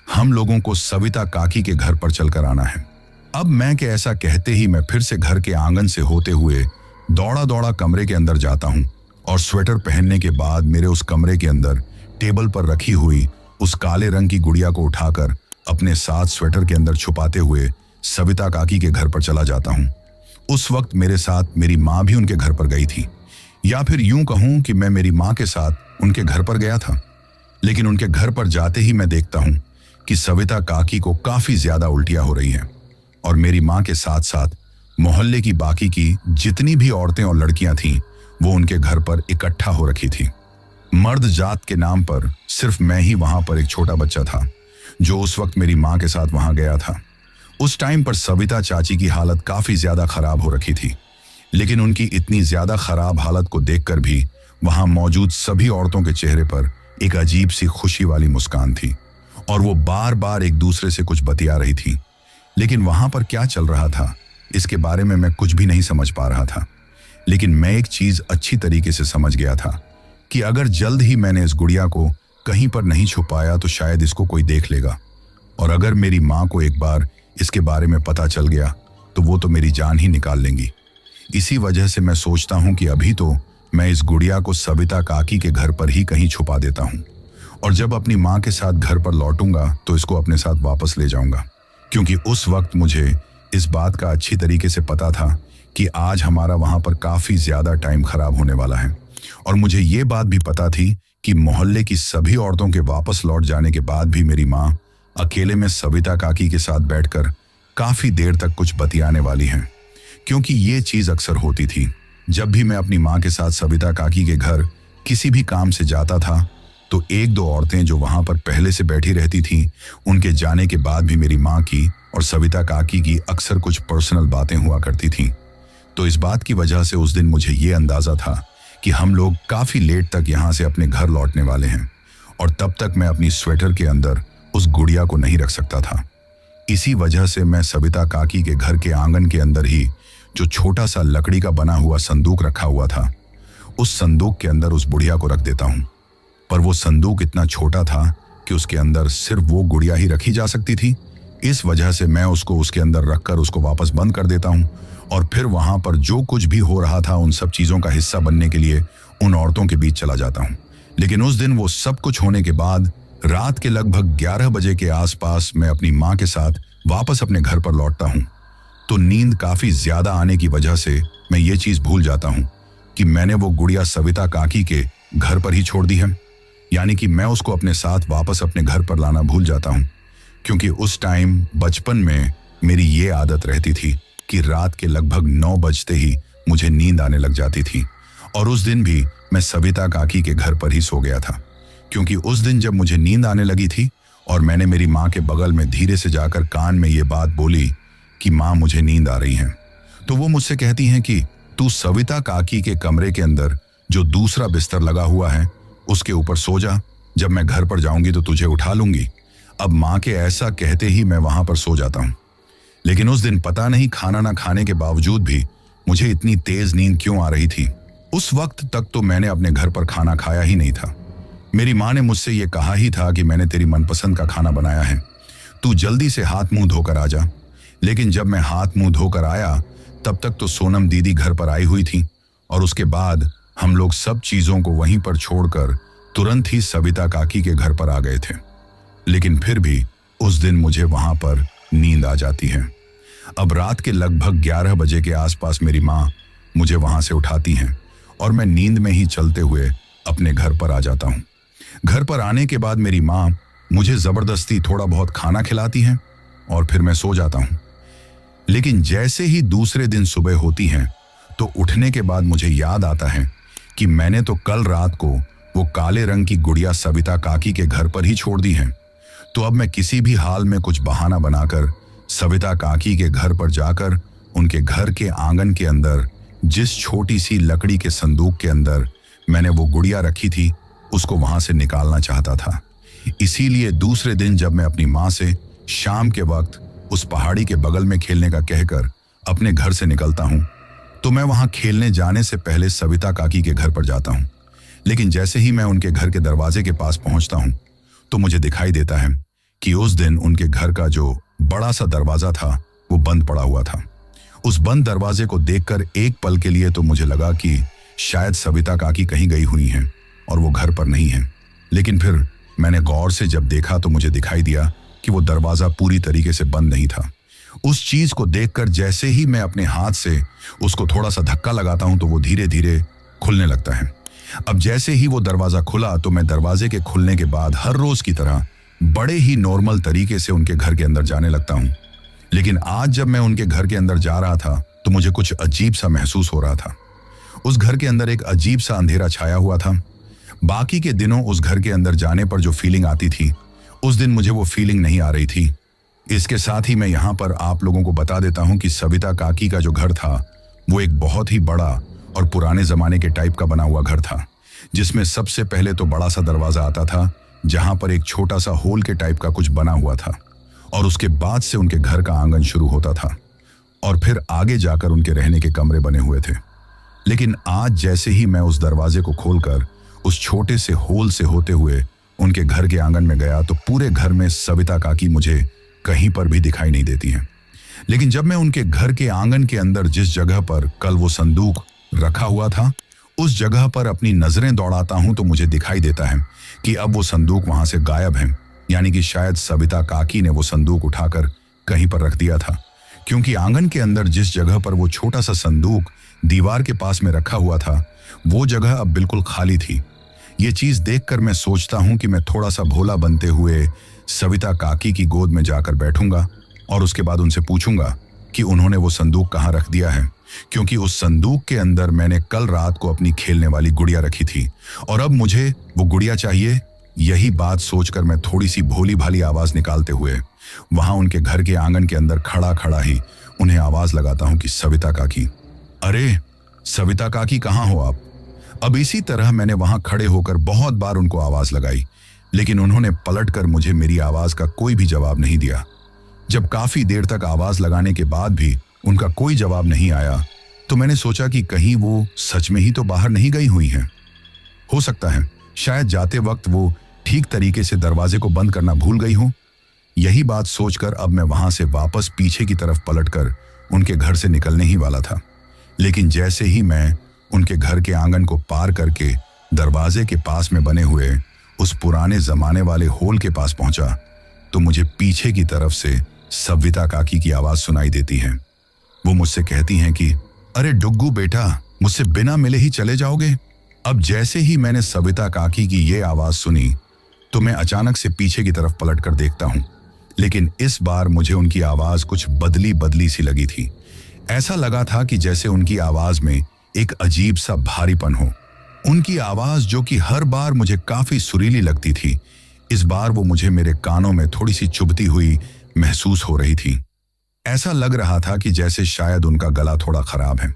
Speaker 1: हम लोगों को सविता काकी के घर पर चलकर आना है। अब मैं के ऐसा कहते ही मैं फिर से घर के आंगन से होते हुए दौड़ा दौड़ा कमरे के अंदर जाता हूँ और स्वेटर पहनने के बाद मेरे उस कमरे के अंदर टेबल पर रखी हुई उस काले रंग की गुड़िया को उठाकर अपने साथ स्वेटर के अंदर छुपाते हुए सविता काकी के घर पर चला जाता हूँ। उस वक्त मेरे साथ मेरी माँ भी उनके घर पर गई थी, या फिर यूं कहूं कि मैं मेरी माँ के साथ उनके घर पर गया था। लेकिन उनके घर पर जाते ही मैं देखता हूं कि सविता काकी को काफी ज्यादा उल्टियां हो रही हैं और मेरी माँ के साथ साथ मोहल्ले की बाकी की जितनी भी औरतें और लड़कियां थीं वो उनके घर पर इकट्ठा हो रखी थी। मर्द जात के नाम पर सिर्फ मैं ही वहां पर एक छोटा बच्चा था जो उस वक्त मेरी माँ के साथ वहां गया था। उस टाइम पर सविता चाची की हालत काफी ज्यादा खराब हो रखी थी, लेकिन उनकी इतनी ज्यादा खराब हालत को देखकर भी वहां मौजूद सभी औरतों के चेहरे पर एक अजीब सी खुशी वाली मुस्कान थी और वो बार बार एक दूसरे से कुछ बतिया रही थी। लेकिन वहां पर क्या चल रहा था इसके बारे में मैं कुछ भी नहीं समझ पा रहा था। लेकिन मैं एक चीज अच्छी तरीके से समझ गया था कि अगर जल्द ही मैंने इस गुड़िया को कहीं पर नहीं छुपाया तो शायद इसको कोई देख लेगा, और अगर मेरी माँ को एक बार इसके बारे में पता चल गया तो वो तो मेरी जान ही निकाल लेंगी। इसी वजह से मैं सोचता हूं कि अभी तो मैं इस गुड़िया को सविता काकी के घर पर ही कहीं छुपा देता हूं, और जब अपनी माँ के साथ घर पर लौटूंगा तो इसको अपने साथ वापस ले जाऊंगा, क्योंकि उस वक्त मुझे इस बात का अच्छी तरीके से पता था कि आज हमारा वहां पर काफी ज्यादा टाइम खराब होने वाला है। और मुझे ये बात भी पता थी कि मोहल्ले की सभी औरतों के वापस लौट जाने के बाद भी मेरी माँ अकेले में सविता काकी के साथ बैठकर काफी देर तक कुछ बतियाने वाली है, क्योंकि ये चीज अक्सर होती थी। जब भी मैं अपनी माँ के साथ सविता काकी के घर किसी भी काम से जाता था तो एक दो औरतें जो वहां पर पहले से बैठी रहती थीं, उनके जाने के बाद भी मेरी माँ की और सविता काकी की अक्सर कुछ पर्सनल बातें हुआ करती थीं। तो इस बात की वजह से उस दिन मुझे ये अंदाजा था कि हम लोग काफी लेट तक यहाँ से अपने घर लौटने वाले हैं, और तब तक मैं अपनी स्वेटर के अंदर उस गुड़िया को नहीं रख सकता था। इसी वजह से मैं सविता काकी के घर के आंगन के अंदर ही जो छोटा सा लकड़ी का बना हुआ संदूक रखा हुआ था, उस संदूक के अंदर उस बुढ़िया को रख देता हूं। पर वो संदूक इतना छोटा था कि उसके अंदर सिर्फ वो गुड़िया ही रखी जा सकती थी। इस वजह से मैं उसको उसके अंदर रखकर उसको वापस बंद कर देता हूं, और फिर वहां पर जो कुछ भी हो रहा था उन सब चीजों का हिस्सा बनने के लिए उन औरतों के बीच चला जाता हूं। लेकिन उस दिन वो सब कुछ होने के बाद रात के लगभग 11 बजे के आसपास मैं अपनी माँ के साथ वापस अपने घर पर लौटता हूं, तो नींद काफी ज्यादा आने की वजह से मैं ये चीज भूल जाता हूं कि मैंने वो गुड़िया सविता काकी के घर पर ही छोड़ दी है। यानी कि मैं उसको अपने साथ वापस अपने घर पर लाना भूल जाता हूं, क्योंकि उस टाइम बचपन में मेरी ये आदत रहती थी कि रात के लगभग 9 बजते ही मुझे नींद आने लग जाती थी। और उस दिन भी मैं सविता काकी के घर पर ही सो गया था, क्योंकि उस दिन जब मुझे नींद आने लगी थी और मैंने मेरी माँ के बगल में धीरे से जाकर कान में ये बात बोली कि माँ मुझे नींद आ रही है, तो वो मुझसे कहती हैं कि तू सविता काकी के कमरे के अंदर जो दूसरा बिस्तर लगा हुआ है उसके ऊपर सो जा, जब मैं घर पर जाऊंगी तो तुझे उठा लूंगी। अब माँ के ऐसा कहते ही मैं वहां पर सो जाता हूँ। लेकिन उस दिन पता नहीं खाना ना खाने के बावजूद भी मुझे इतनी तेज नींद क्यों आ रही थी। उस वक्त तक तो मैंने अपने घर पर खाना खाया ही नहीं था। मेरी माँ ने मुझसे ये कहा ही था कि मैंने तेरी मनपसंद का खाना बनाया है, तू जल्दी से हाथ मुंह धोकर आ जा। लेकिन जब मैं हाथ मुंह धोकर आया तब तक तो सोनम दीदी घर पर आई हुई थी, और उसके बाद हम लोग सब चीजों को वहीं पर छोड़कर तुरंत ही सविता काकी के घर पर आ गए थे। लेकिन फिर भी उस दिन मुझे वहां पर नींद आ जाती है। अब रात के लगभग 11 बजे के आसपास मेरी माँ मुझे वहां से उठाती हैं और मैं नींद में ही चलते हुए अपने घर पर आ जाता हूँ। घर पर आने के बाद मेरी माँ मुझे जबरदस्ती थोड़ा बहुत खाना खिलाती हैं और फिर मैं सो जाता हूँ। लेकिन जैसे ही दूसरे दिन सुबह होती है तो उठने के बाद मुझे याद आता है कि मैंने तो कल रात को वो काले रंग की गुड़िया सविता काकी के घर पर ही छोड़ दी है। तो अब मैं किसी भी हाल में कुछ बहाना बनाकर सविता काकी के घर पर जाकर उनके घर के आंगन के अंदर जिस छोटी सी लकड़ी के संदूक के अंदर मैंने वो गुड़िया रखी थी उसको वहां से निकालना चाहता था। इसीलिए दूसरे दिन जब मैं अपनी माँ से शाम के वक्त उस पहाड़ी के बगल में खेलने का कहकर अपने घर से निकलता हूँ, तो मैं वहां खेलने जाने से पहले सविता काकी के घर पर जाता हूँ। लेकिन जैसे ही मैं उनके घर के दरवाजे के पास पहुंचता हूँ तो मुझे दिखाई देता है कि उस दिन उनके घर का जो बड़ा सा दरवाजा था वो बंद पड़ा हुआ था। उस बंद दरवाजे को देखकर एक पल के लिए तो मुझे लगा कि शायद सविता काकी कहीं गई हुई हैं और वो घर पर नहीं है। लेकिन फिर मैंने गौर से जब देखा तो मुझे दिखाई दिया कि वो दरवाजा पूरी तरीके से बंद नहीं था। उस चीज को देखकर जैसे ही मैं अपने हाथ से उसको थोड़ा सा धक्का लगाता हूं तो वो धीरे धीरे खुलने लगता है। अब जैसे ही वो दरवाजा खुला तो मैं दरवाजे के खुलने के बाद हर रोज की तरह बड़े ही नॉर्मल तरीके से उनके घर के अंदर जाने लगता हूं। लेकिन आज जब मैं उनके घर के अंदर जा रहा था तो मुझे कुछ अजीब सा महसूस हो रहा था। उस घर के अंदर एक अजीब सा अंधेरा छाया हुआ था। बाकी के दिनों उस घर के अंदर जाने पर जो फीलिंग आती थी, उस दिन मुझे वो फीलिंग नहीं आ रही थी। इसके साथ ही मैं यहाँ पर आप लोगों को बता देता हूँ कि सविता काकी का जो घर था वो एक बहुत ही बड़ा और पुराने जमाने के टाइप का बना हुआ घर था, जिसमें सबसे पहले तो बड़ा सा दरवाजा आता था जहां पर एक छोटा सा होल के टाइप का कुछ बना हुआ था, और उसके बाद से उनके घर का आंगन शुरू होता था और फिर आगे जाकर उनके रहने के कमरे बने हुए थे। लेकिन आज जैसे ही मैं उस दरवाजे को खोलकर उस छोटे से होल से होते हुए उनके घर के आंगन में गया तो पूरे घर में सविता काकी मुझे कहीं पर भी दिखाई नहीं देती हैं। लेकिन जब मैं उनके घर के आंगन के अंदर जिस जगह पर कल वो संदूक रखा हुआ था उस जगह पर अपनी नजरें दौड़ाता हूं तो मुझे दिखाई देता है कि अब वो संदूक वहां से गायब है। यानी कि शायद सविता काकी ने वो संदूक उठाकर कहीं पर रख दिया था, क्योंकि आंगन के अंदर जिस जगह पर वो छोटा सा संदूक दीवार के पास में रखा हुआ था वो जगह अब बिल्कुल खाली थी। ये चीज देखकर मैं सोचता हूं कि मैं थोड़ा सा भोला बनते हुए सविता काकी की गोद में जाकर बैठूंगा और उसके बाद उनसे पूछूंगा कि उन्होंने वो संदूक कहाँ रख दिया है, क्योंकि उस संदूक के अंदर मैंने कल रात को अपनी खेलने वाली गुड़िया रखी थी और अब मुझे वो गुड़िया चाहिए। यही बात सोचकर मैं थोड़ी सी भोली भाली आवाज निकालते हुए वहां उनके घर के आंगन के अंदर खड़ा खड़ा ही उन्हें आवाज लगाता हूं कि सविता काकी, अरे सविता काकी कहाँ हो आप। अब इसी तरह मैंने वहां खड़े होकर बहुत बार उनको आवाज लगाई, लेकिन उन्होंने पलटकर मुझे मेरी आवाज का कोई भी जवाब नहीं दिया। जब काफी देर तक आवाज लगाने के बाद भी उनका कोई जवाब नहीं आया तो मैंने सोचा कि कहीं वो सच में ही तो बाहर नहीं गई हुई हैं। हो सकता है शायद जाते वक्त वो ठीक तरीके से दरवाजे को बंद करना भूल गई हो। यही बात सोचकर अब मैं वहां से वापस पीछे की तरफ पलटकर उनके घर से निकलने ही वाला था। लेकिन जैसे ही मैं उनके घर के आंगन को पार करके दरवाजे के पास में बने हुए उस पुराने जमाने वाले होल के पास पहुंचा तो मुझे पीछे की तरफ से सविता काकी की आवाज सुनाई देती है। वो मुझसे कहती हैं कि अरे डुग्गू बेटा, मुझसे बिना मिले ही चले जाओगे। अब जैसे ही मैंने सविता काकी की ये आवाज सुनी तो मैं अचानक से पीछे की तरफ पलट कर देखता हूं, लेकिन इस बार मुझे उनकी आवाज कुछ बदली बदली सी लगी थी। ऐसा लगा था कि जैसे उनकी आवाज में एक अजीब सा भारीपन हो। उनकी आवाज जो कि हर बार मुझे काफी सुरीली लगती थी, इस बार वो मुझे मेरे कानों में थोड़ी सी चुभती हुई महसूस हो रही थी। ऐसा लग रहा था कि जैसे शायद उनका गला थोड़ा खराब है।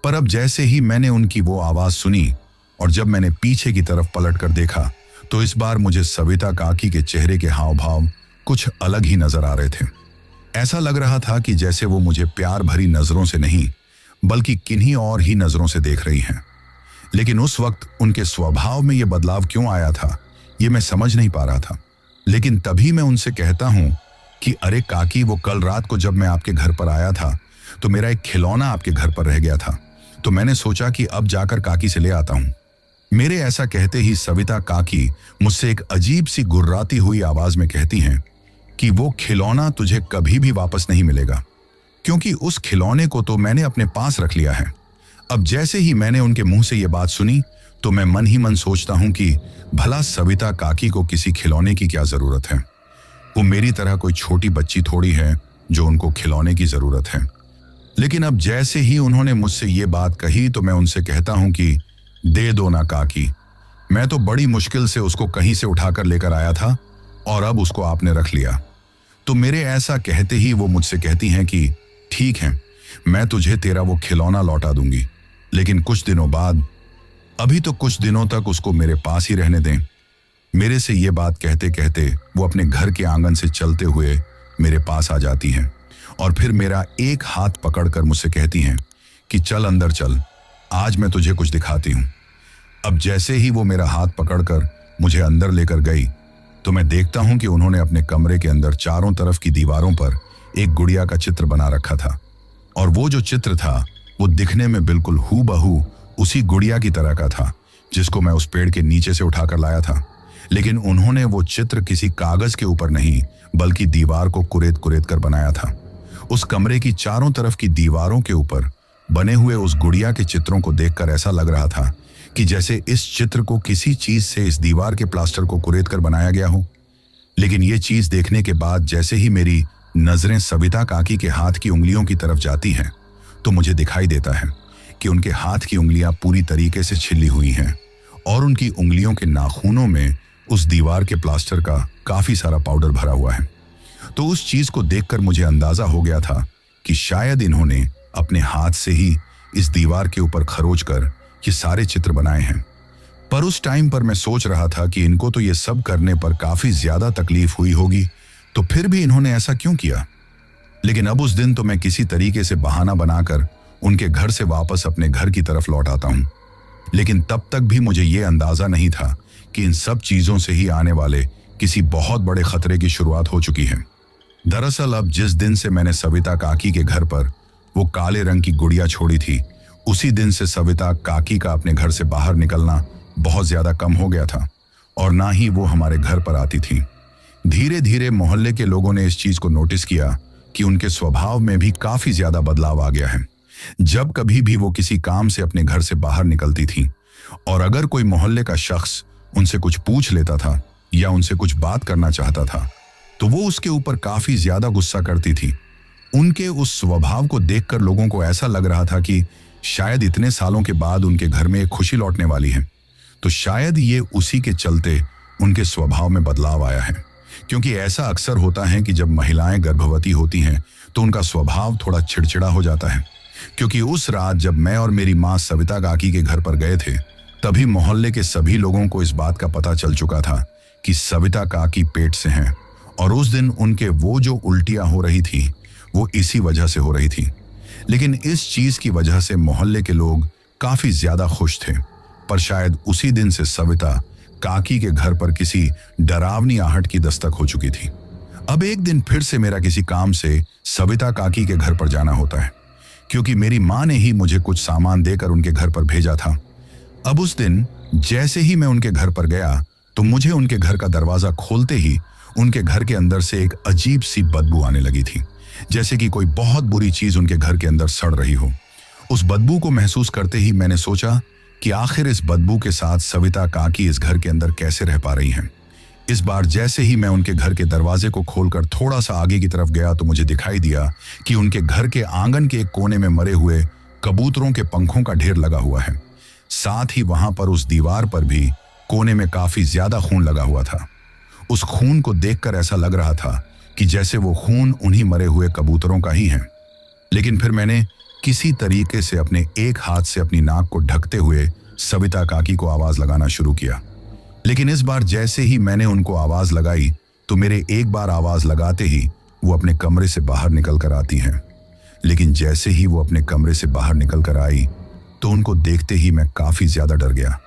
Speaker 1: पर अब जैसे ही मैंने उनकी वो आवाज सुनी और जब मैंने पीछे की तरफ पलटकर देखा तो इस बार मुझे सविता काकी के चेहरे के हाव भाव कुछ अलग ही नजर आ रहे थे। ऐसा लग रहा था कि जैसे वो मुझे प्यार भरी नजरों से नहीं बल्कि किन्हीं और ही नजरों से देख रही हैं। लेकिन उस वक्त उनके स्वभाव में ये बदलाव क्यों आया था ये मैं समझ नहीं पा रहा था। लेकिन तभी मैं उनसे कहता हूं कि अरे काकी, वो कल रात को जब मैं आपके घर पर आया था तो मेरा एक खिलौना आपके घर पर रह गया था, तो मैंने सोचा कि अब जाकर काकी से ले आता हूं। मेरे ऐसा कहते ही सविता काकी मुझसे एक अजीब सी गुर्राती हुई आवाज में कहती हैं कि वो खिलौना तुझे कभी भी वापस नहीं मिलेगा, क्योंकि उस खिलौने को तो मैंने अपने पास रख लिया है। अब जैसे ही मैंने उनके मुंह से ये बात सुनी तो मैं मन ही मन सोचता हूं कि भला सविता काकी को किसी खिलौने की क्या जरूरत है। वो मेरी तरह कोई छोटी बच्ची थोड़ी है जो उनको खिलौने की जरूरत है। लेकिन अब जैसे ही उन्होंने मुझसे ये बात कही तो मैं उनसे कहता हूं कि दे दो ना काकी, मैं तो बड़ी मुश्किल से उसको कहीं से उठाकर लेकर आया था और अब उसको आपने रख लिया। तो मेरे ऐसा कहते ही वो मुझसे कहती हैं कि ठीक है, मैं तुझे तेरा वो खिलौना लौटा दूंगी, लेकिन कुछ दिनों बाद, अभी तो कुछ दिनों तक उसको मेरे पास ही रहने दें। मेरे से ये बात कहते कहते वो अपने घर के आंगन से चलते हुए मेरे पास आ जाती हैं और फिर मेरा एक हाथ पकड़कर मुझसे कहती हैं कि चल अंदर चल, आज मैं तुझे कुछ दिखाती हूं। अब जैसे ही वो मेरा हाथ पकड़कर मुझे अंदर लेकर गई तो मैं देखता हूं कि उन्होंने अपने कमरे के अंदर चारों तरफ की दीवारों पर एक गुड़िया का चित्र बना रखा था, और वो जो चित्र था वो दिखने में बिल्कुल हूबहू उसी गुड़िया की तरह का था जिसको मैं उस पेड़ के नीचे से उठाकर लाया था। लेकिन उन्होंने वो चित्र किसी कागज के ऊपर नहीं बल्कि दीवार को कुरेद कुरेद कर बनाया था। उस कमरे की चारों तरफ की दीवारों के ऊपर बने हुए उस गुड़िया के चित्रों को देखकर ऐसा लग रहा था कि जैसे इस चित्र को किसी चीज से इस दीवार के प्लास्टर को कुरेद कर बनाया गया हो। लेकिन ये चीज देखने के बाद जैसे ही मेरी नजरें सविता काकी के हाथ की उंगलियों की तरफ जाती हैं तो मुझे दिखाई देता है कि उनके हाथ की उंगलियां पूरी तरीके से छिली हुई हैं और उनकी उंगलियों के नाखूनों में उस दीवार के प्लास्टर का काफी सारा पाउडर भरा हुआ है। तो उस चीज को देखकर मुझे अंदाजा हो गया था कि शायद इन्होंने अपने हाथ से ही इस दीवार के ऊपर खरोच कर ये सारे चित्र बनाए हैं। पर उस टाइम पर मैं सोच रहा था कि इनको तो ये सब करने पर काफी ज्यादा तकलीफ हुई होगी, तो फिर भी इन्होंने ऐसा क्यों किया। लेकिन अब उस दिन तो मैं किसी तरीके से बहाना बनाकर उनके घर से वापस अपने घर की तरफ लौट आता हूं। लेकिन तब तक भी मुझे ये अंदाजा नहीं था कि इन सब चीजों से ही आने वाले किसी बहुत बड़े खतरे की शुरुआत हो चुकी है। दरअसल अब जिस दिन से मैंने सविता काकी के घर पर वो काले रंग की गुड़िया छोड़ी थी, उसी दिन से सविता काकी का अपने घर से बाहर निकलना बहुत ज्यादा कम हो गया था और ना ही वो हमारे घर पर आती थी। धीरे धीरे मोहल्ले के लोगों ने इस चीज को नोटिस किया कि उनके स्वभाव में भी काफी ज्यादा बदलाव आ गया है। जब कभी भी वो किसी काम से अपने घर से बाहर निकलती थी और अगर कोई मोहल्ले का शख्स उनसे कुछ पूछ लेता था या उनसे कुछ बात करना चाहता था तो वो उसके ऊपर काफी ज्यादा गुस्सा करती थी। उनके उस स्वभाव को देखकर लोगों को ऐसा लग रहा था कि शायद इतने सालों के बाद उनके घर में एक खुशी लौटने वाली है। तो शायद ये उसी के चलते उनके स्वभाव में बदलाव आया है, क्योंकि ऐसा अक्सर होता है कि जब महिलाएं गर्भवती होती हैं तो उनका स्वभाव थोड़ा चिड़चिड़ा हो जाता है। क्योंकि उस रात जब मैं और मेरी माँ सविता काकी के घर पर गए थे तभी मोहल्ले के सभी लोगों को इस बात का पता चल चुका था कि सविता काकी पेट से हैं और उस दिन उनके वो जो उल्टियां हो रही थी वो इसी वजह से हो रही थी। लेकिन इस चीज की वजह से मोहल्ले के लोग काफी ज्यादा खुश थे। पर शायद उसी दिन से सविता काकी के घर पर किसी डरावनी आहट की दस्तक हो चुकी थी। अब एक दिन फिर से मेरा किसी काम से सविता काकी के घर पर जाना होता है, क्योंकि मेरी माँ ने ही मुझे कुछ सामान देकर उनके घर पर भेजा था। अब उस दिन जैसे ही मैं उनके घर पर गया तो मुझे उनके घर का दरवाजा खोलते ही उनके घर के अंदर से एक अजीब सी बदबू आने लगी थी, जैसे कि कोई बहुत बुरी चीज उनके घर के अंदर सड़ रही हो। उस बदबू को महसूस करते ही मैंने सोचा कि आखिर इस बदबू के साथ सविता काकी इस घर के अंदर कैसे रह पा रही हैं। इस बार जैसे ही मैं उनके घर के दरवाजे को खोलकर थोड़ा सा आगे की तरफ गया तो मुझे दिखाई दिया कि उनके घर के आंगन के एक कोने में मरे हुए कबूतरों के पंखों का ढेर लगा हुआ है। साथ ही वहां पर उस दीवार पर भी कोने में काफी ज्यादा खून लगा हुआ था। उस खून को देखकर ऐसा लग रहा था कि जैसे वो खून उन्हीं मरे हुए कबूतरों का ही है। लेकिन फिर मैंने किसी तरीके से अपने एक हाथ से अपनी नाक को ढकते हुए सविता काकी को आवाज लगाना शुरू किया। लेकिन इस बार जैसे ही मैंने उनको आवाज लगाई तो मेरे एक बार आवाज लगाते ही वो अपने कमरे से बाहर निकल कर आती हैं। लेकिन जैसे ही वो अपने कमरे से बाहर निकल कर आई तो उनको देखते ही मैं काफी ज्यादा डर गया,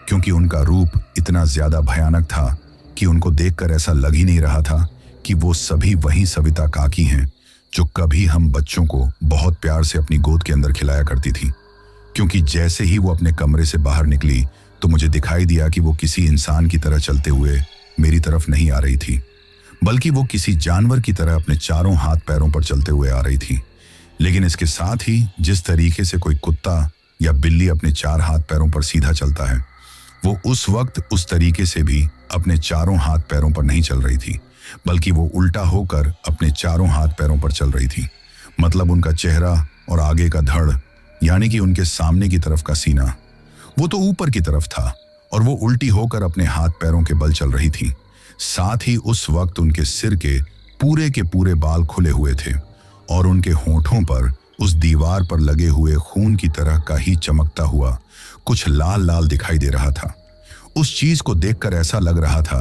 Speaker 1: क्योंकि उनका रूप इतना ज्यादा भयानक था कि उनको देखकर ऐसा लग ही नहीं रहा था कि वो सभी वही सविता काकी हैं जो कभी हम बच्चों को बहुत प्यार से अपनी गोद के अंदर खिलाया करती थी। क्योंकि जैसे ही वो अपने कमरे से बाहर निकली तो मुझे दिखाई दिया कि वो किसी इंसान की तरह चलते हुए मेरी तरफ नहीं आ रही थी, बल्कि वो किसी जानवर की तरह अपने चारों हाथ पैरों पर चलते हुए आ रही थी। लेकिन इसके साथ ही जिस तरीके से कोई कुत्ता या बिल्ली अपने चार हाथ पैरों पर सीधा चलता है, वो उस वक्त उस तरीके से भी अपने चारों हाथ पैरों पर नहीं चल रही थी, बल्कि वो उल्टा होकर अपने चारों हाथ पैरों पर चल रही थी। मतलब उनका चेहरा और आगे का धड़, यानी कि उनके सामने की तरफ का सीना, वो तो ऊपर की तरफ था और वो उल्टी होकर अपने हाथ पैरों के बल चल रही थी। साथ ही उस वक्त उनके सिर के पूरे बाल खुले हुए थे और उनके होंठों पर उस दीवार पर लगे हुए खून की तरह का ही चमकता हुआ कुछ लाल लाल दिखाई दे रहा था। उस चीज को देखकर ऐसा लग रहा था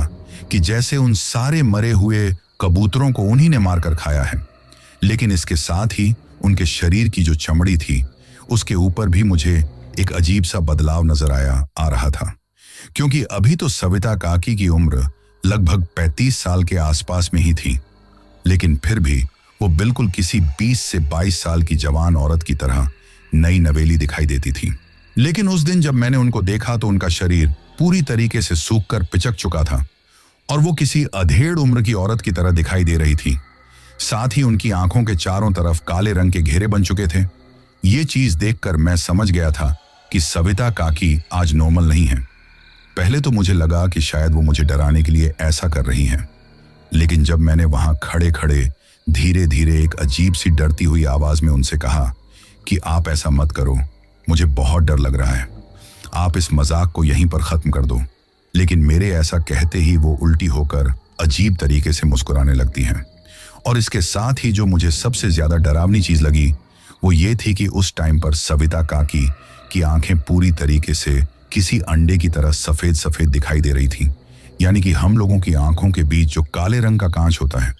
Speaker 1: कि जैसे उन सारे मरे हुए कबूतरों को उन्हीं ने मारकर खाया है। लेकिन इसके साथ ही उनके शरीर की जो चमड़ी थी उसके ऊपर भी मुझे एक अजीब सा बदलाव नजर आ रहा था, क्योंकि अभी तो सविता काकी की उम्र लगभग 35 साल के आसपास में ही थी, लेकिन फिर भी वो बिल्कुल किसी 20 से 22 साल की जवान औरत की तरह नई नवेली दिखाई देती थी। लेकिन उस दिन जब मैंने उनको देखा तो उनका शरीर पूरी तरीके से सूखकर पिचक चुका था और वो किसी अधेड़ उम्र की औरत की तरह दिखाई दे रही थी। साथ ही उनकी आंखों के चारों तरफ काले रंग के घेरे बन चुके थे। ये चीज देखकर मैं समझ गया था कि सविता काकी आज नॉर्मल नहीं है। पहले तो मुझे लगा कि शायद वो मुझे डराने के लिए ऐसा कर रही हैं, लेकिन जब मैंने वहां खड़े खड़े धीरे धीरे एक अजीब सी डरती हुई आवाज में उनसे कहा कि आप ऐसा मत करो, मुझे बहुत डर लग रहा है, आप इस मजाक को यहीं पर खत्म कर दो। लेकिन मेरे ऐसा कहते ही वो उल्टी होकर अजीब तरीके से मुस्कुराने लगती हैं। और इसके साथ ही जो मुझे सबसे ज्यादा डरावनी चीज लगी वो ये थी कि उस टाइम पर सविता काकी की आंखें पूरी तरीके से किसी अंडे की तरह सफेद सफेद दिखाई दे रही थी। यानी कि हम लोगों की आंखों के बीच जो काले रंग का कांच होता है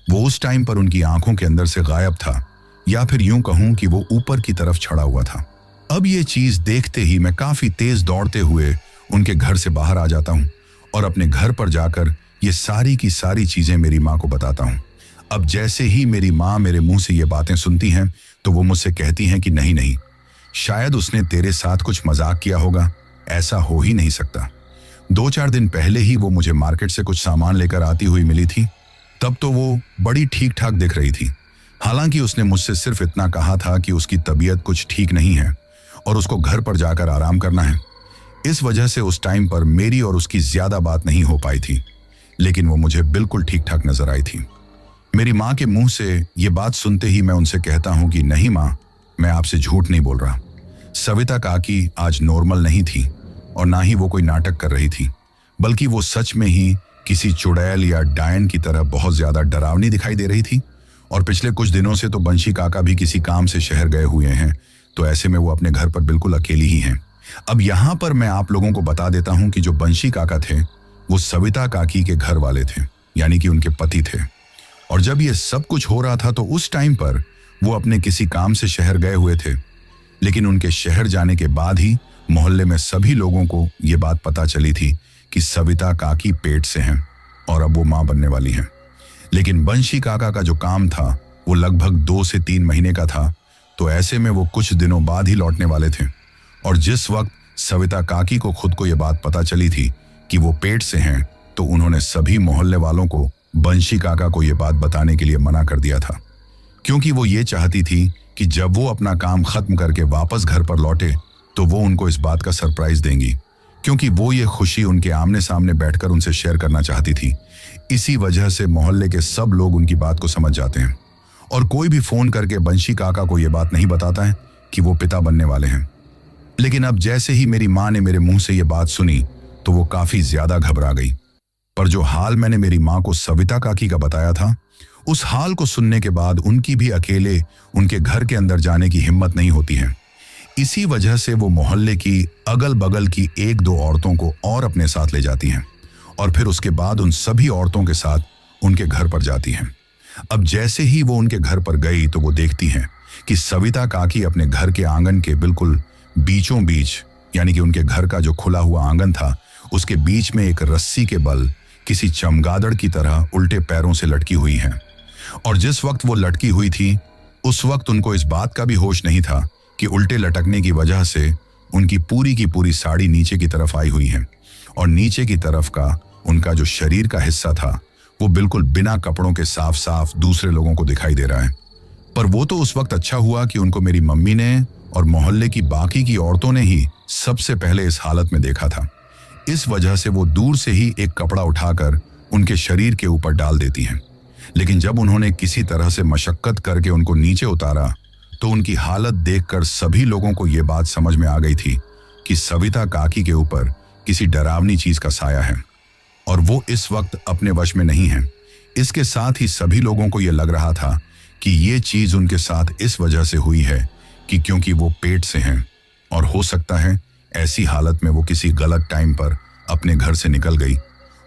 Speaker 1: वो उस टाइम पर उनकी आंखों के अंदर से गायब था, या फिर यूं कहूं कि वो ऊपर की तरफ छड़ा हुआ था। अब ये चीज देखते ही मैं काफी तेज दौड़ते हुए उनके घर से बाहर आ जाता हूं और अपने घर पर जाकर ये सारी की सारी चीजें मेरी माँ को बताता हूं। अब जैसे ही मेरी माँ मेरे मुंह से ये बातें सुनती हैं तो वो मुझसे कहती हैं कि नहीं नहीं, शायद उसने तेरे साथ कुछ मजाक किया होगा, ऐसा हो ही नहीं सकता। 2-4 दिन पहले ही वो मुझे मार्केट से कुछ सामान लेकर आती हुई मिली थी, तब तो वो बड़ी ठीक ठाक दिख रही थी। हालांकि उसने मुझसे सिर्फ इतना कहा था कि उसकी तबीयत कुछ ठीक नहीं है और उसको घर पर जाकर आराम करना है। इस वजह से उस टाइम पर मेरी और उसकी ज्यादा बात नहीं हो पाई थी, लेकिन वो मुझे बिल्कुल ठीक ठाक नजर आई थी। मेरी माँ के मुंह से ये बात सुनते ही मैं उनसे कहता हूँ कि नहीं माँ, मैं आपसे झूठ नहीं बोल रहा। सविता काकी आज नॉर्मल नहीं थी और ना ही वो कोई नाटक कर रही थी, बल्कि वो सच में ही किसी चुड़ैल या डायन की तरह बहुत ज्यादा डरावनी दिखाई दे रही थी। और पिछले कुछ दिनों से तो बंशी काका भी किसी काम से शहर गए हुए हैं, तो ऐसे में वो अपने घर पर बिल्कुल अकेली ही हैं। अब यहाँ पर मैं आप लोगों को बता देता हूँ कि जो बंशी काका थे वो सविता काकी के घर वाले थे, यानी कि उनके पति थे। और जब ये सब कुछ हो रहा था तो उस टाइम पर वो अपने किसी काम से शहर गए हुए थे, लेकिन उनके शहर जाने के बाद ही मोहल्ले में सभी लोगों को ये बात पता चली थी कि सविता काकी पेट से हैं और अब वो मां बनने वाली हैं। लेकिन बंशी काका का जो काम था वो लगभग 2 से 3 महीने का था, तो ऐसे में वो कुछ दिनों बाद ही लौटने वाले थे। और जिस वक्त सविता काकी को खुद को ये बात पता चली थी कि वो पेट से हैं, तो उन्होंने सभी मोहल्ले वालों को बंशी काका को ये बात बताने के लिए मना कर दिया था, क्योंकि वो ये चाहती थी कि जब वो अपना काम खत्म करके वापस घर पर लौटे तो वो उनको इस बात का सरप्राइज देंगी, क्योंकि वो ये खुशी उनके आमने सामने बैठकर उनसे शेयर करना चाहती थी। इसी वजह से मोहल्ले के सब लोग उनकी बात को समझ जाते हैं और कोई भी फोन करके बंशी काका को यह बात नहीं बताता है कि वो पिता बनने वाले हैं। लेकिन अब जैसे ही मेरी माँ ने मेरे मुंह से ये बात सुनी तो वो काफी ज्यादा घबरा गई। पर जो हाल मैंने मेरी माँ को सविता काकी का बताया था, उस हाल को सुनने के बाद उनकी भी अकेले उनके घर के अंदर जाने की हिम्मत नहीं होती है। इसी वजह से वो मोहल्ले की अगल बगल की 1-2 औरतों को और अपने साथ ले जाती हैं और फिर उसके बाद उन सभी औरतों के साथ उनके घर पर जाती हैं। अब जैसे ही वो उनके घर पर गई तो वो देखती हैं कि सविता काकी अपने घर के आंगन के बिल्कुल बीचों बीच, यानी कि उनके घर का जो खुला हुआ आंगन था उसके बीच में एक रस्सी के बल किसी चमगादड़ की तरह उल्टे पैरों से लटकी हुई हैं। और जिस वक्त वो लटकी हुई थी उस वक्त उनको इस बात का भी होश नहीं था कि उल्टे लटकने की वजह से उनकी पूरी की पूरी साड़ी नीचे की तरफ आई हुई है और नीचे की तरफ का उनका जो शरीर का हिस्सा था वो बिल्कुल बिना कपड़ों के साफ साफ दूसरे लोगों को दिखाई दे रहा है। पर वो तो उस वक्त अच्छा हुआ कि उनको मेरी मम्मी ने और मोहल्ले की बाकी की औरतों ने ही सबसे पहले इस हालत में देखा था। इस वजह से वो दूर से ही एक कपड़ा उठाकर उनके शरीर के ऊपर डाल देती हैं। लेकिन जब उन्होंने किसी तरह से मशक्कत करके उनको नीचे उतारा तो उनकी हालत देखकर सभी लोगों को यह बात समझ में आ गई थी कि सविता काकी के ऊपर किसी डरावनी चीज का साया है और वो इस वक्त अपने वश में नहीं है। इसके साथ ही सभी लोगों को यह लग रहा था कि ये चीज उनके साथ इस वजह से हुई है कि क्योंकि वो पेट से हैं और हो सकता है ऐसी हालत में वो किसी गलत टाइम पर अपने घर से निकल गई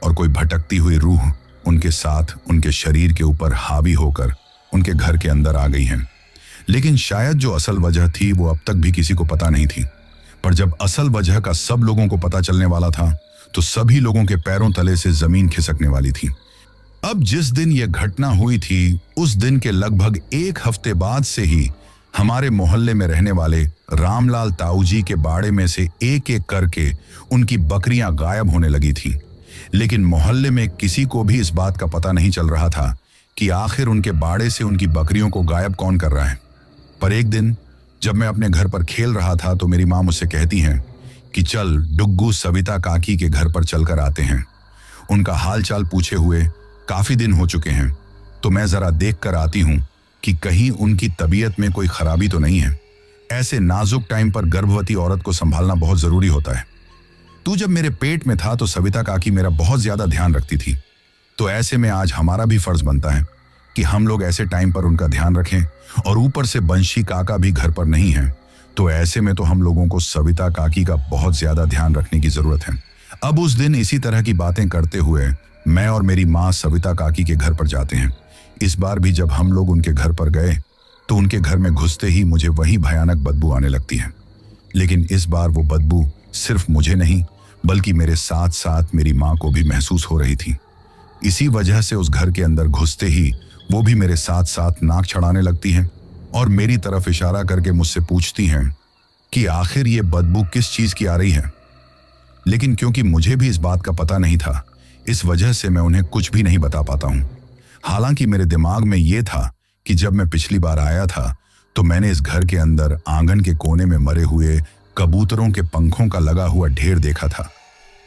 Speaker 1: और कोई भटकती हुई रूह उनके साथ उनके शरीर के ऊपर हावी होकर उनके घर के अंदर आ गई है। लेकिन शायद जो असल वजह थी वो अब तक भी किसी को पता नहीं थी। पर जब असल वजह का सब लोगों को पता चलने वाला था तो सभी लोगों के पैरों तले से जमीन खिसकने वाली थी। अब जिस दिन यह घटना हुई थी, उस दिन के लगभग 1 हफ्ते बाद से ही हमारे मोहल्ले में रहने वाले रामलाल ताऊजी के बाड़े में से एक एक करके उनकी बकरियां गायब होने लगी थीं। लेकिन मोहल्ले में किसी को भी इस बात का पता नहीं चल रहा था कि आखिर उनके बाड़े से उनकी बकरियों को गायब कौन कर रहा है। पर एक दिन जब मैं अपने घर पर खेल रहा था तो मेरी माँ मुझसे कहती हैं कि चल डुग्गू सविता काकी के घर पर चलकर आते हैं। उनका हालचाल पूछे हुए काफी दिन हो चुके हैं, तो मैं जरा देख कर आती हूँ कि कहीं उनकी तबीयत में कोई खराबी तो नहीं है। ऐसे नाजुक टाइम पर गर्भवती औरत को संभालना बहुत जरूरी होता है। तू जब मेरे पेट में था तो सविता काकी मेरा बहुत ज्यादा ध्यान रखती थी, तो ऐसे में आज हमारा भी फर्ज बनता है कि हम लोग ऐसे टाइम पर उनका ध्यान रखें। और ऊपर से बंशी काका भी घर पर नहीं है, तो ऐसे में तो हम लोगों को सविता काकी का बहुत ज्यादा ध्यान रखने की जरूरत है। अब उस दिन इसी तरह की बातें करते हुए मैं और मेरी माँ सविता काकी के घर पर जाते हैं। इस बार भी जब हम लोग उनके घर पर गए तो उनके घर में घुसते ही मुझे वही भयानक बदबू आने लगती है। लेकिन इस बार वो बदबू सिर्फ मुझे नहीं बल्कि मेरे साथ साथ मेरी माँ को भी महसूस हो रही थी। इसी वजह से उस घर के अंदर घुसते ही वो भी मेरे साथ साथ नाक चढ़ाने लगती हैं और मेरी तरफ इशारा करके मुझसे पूछती हैं कि आखिर ये बदबू किस चीज की आ रही है। लेकिन क्योंकि मुझे भी इस बात का पता नहीं था, इस वजह से मैं उन्हें कुछ भी नहीं बता पाता हूँ। हालांकि मेरे दिमाग में ये था कि जब मैं पिछली बार आया था तो मैंने इस घर के अंदर आंगन के कोने में मरे हुए कबूतरों के पंखों का लगा हुआ ढेर देखा था,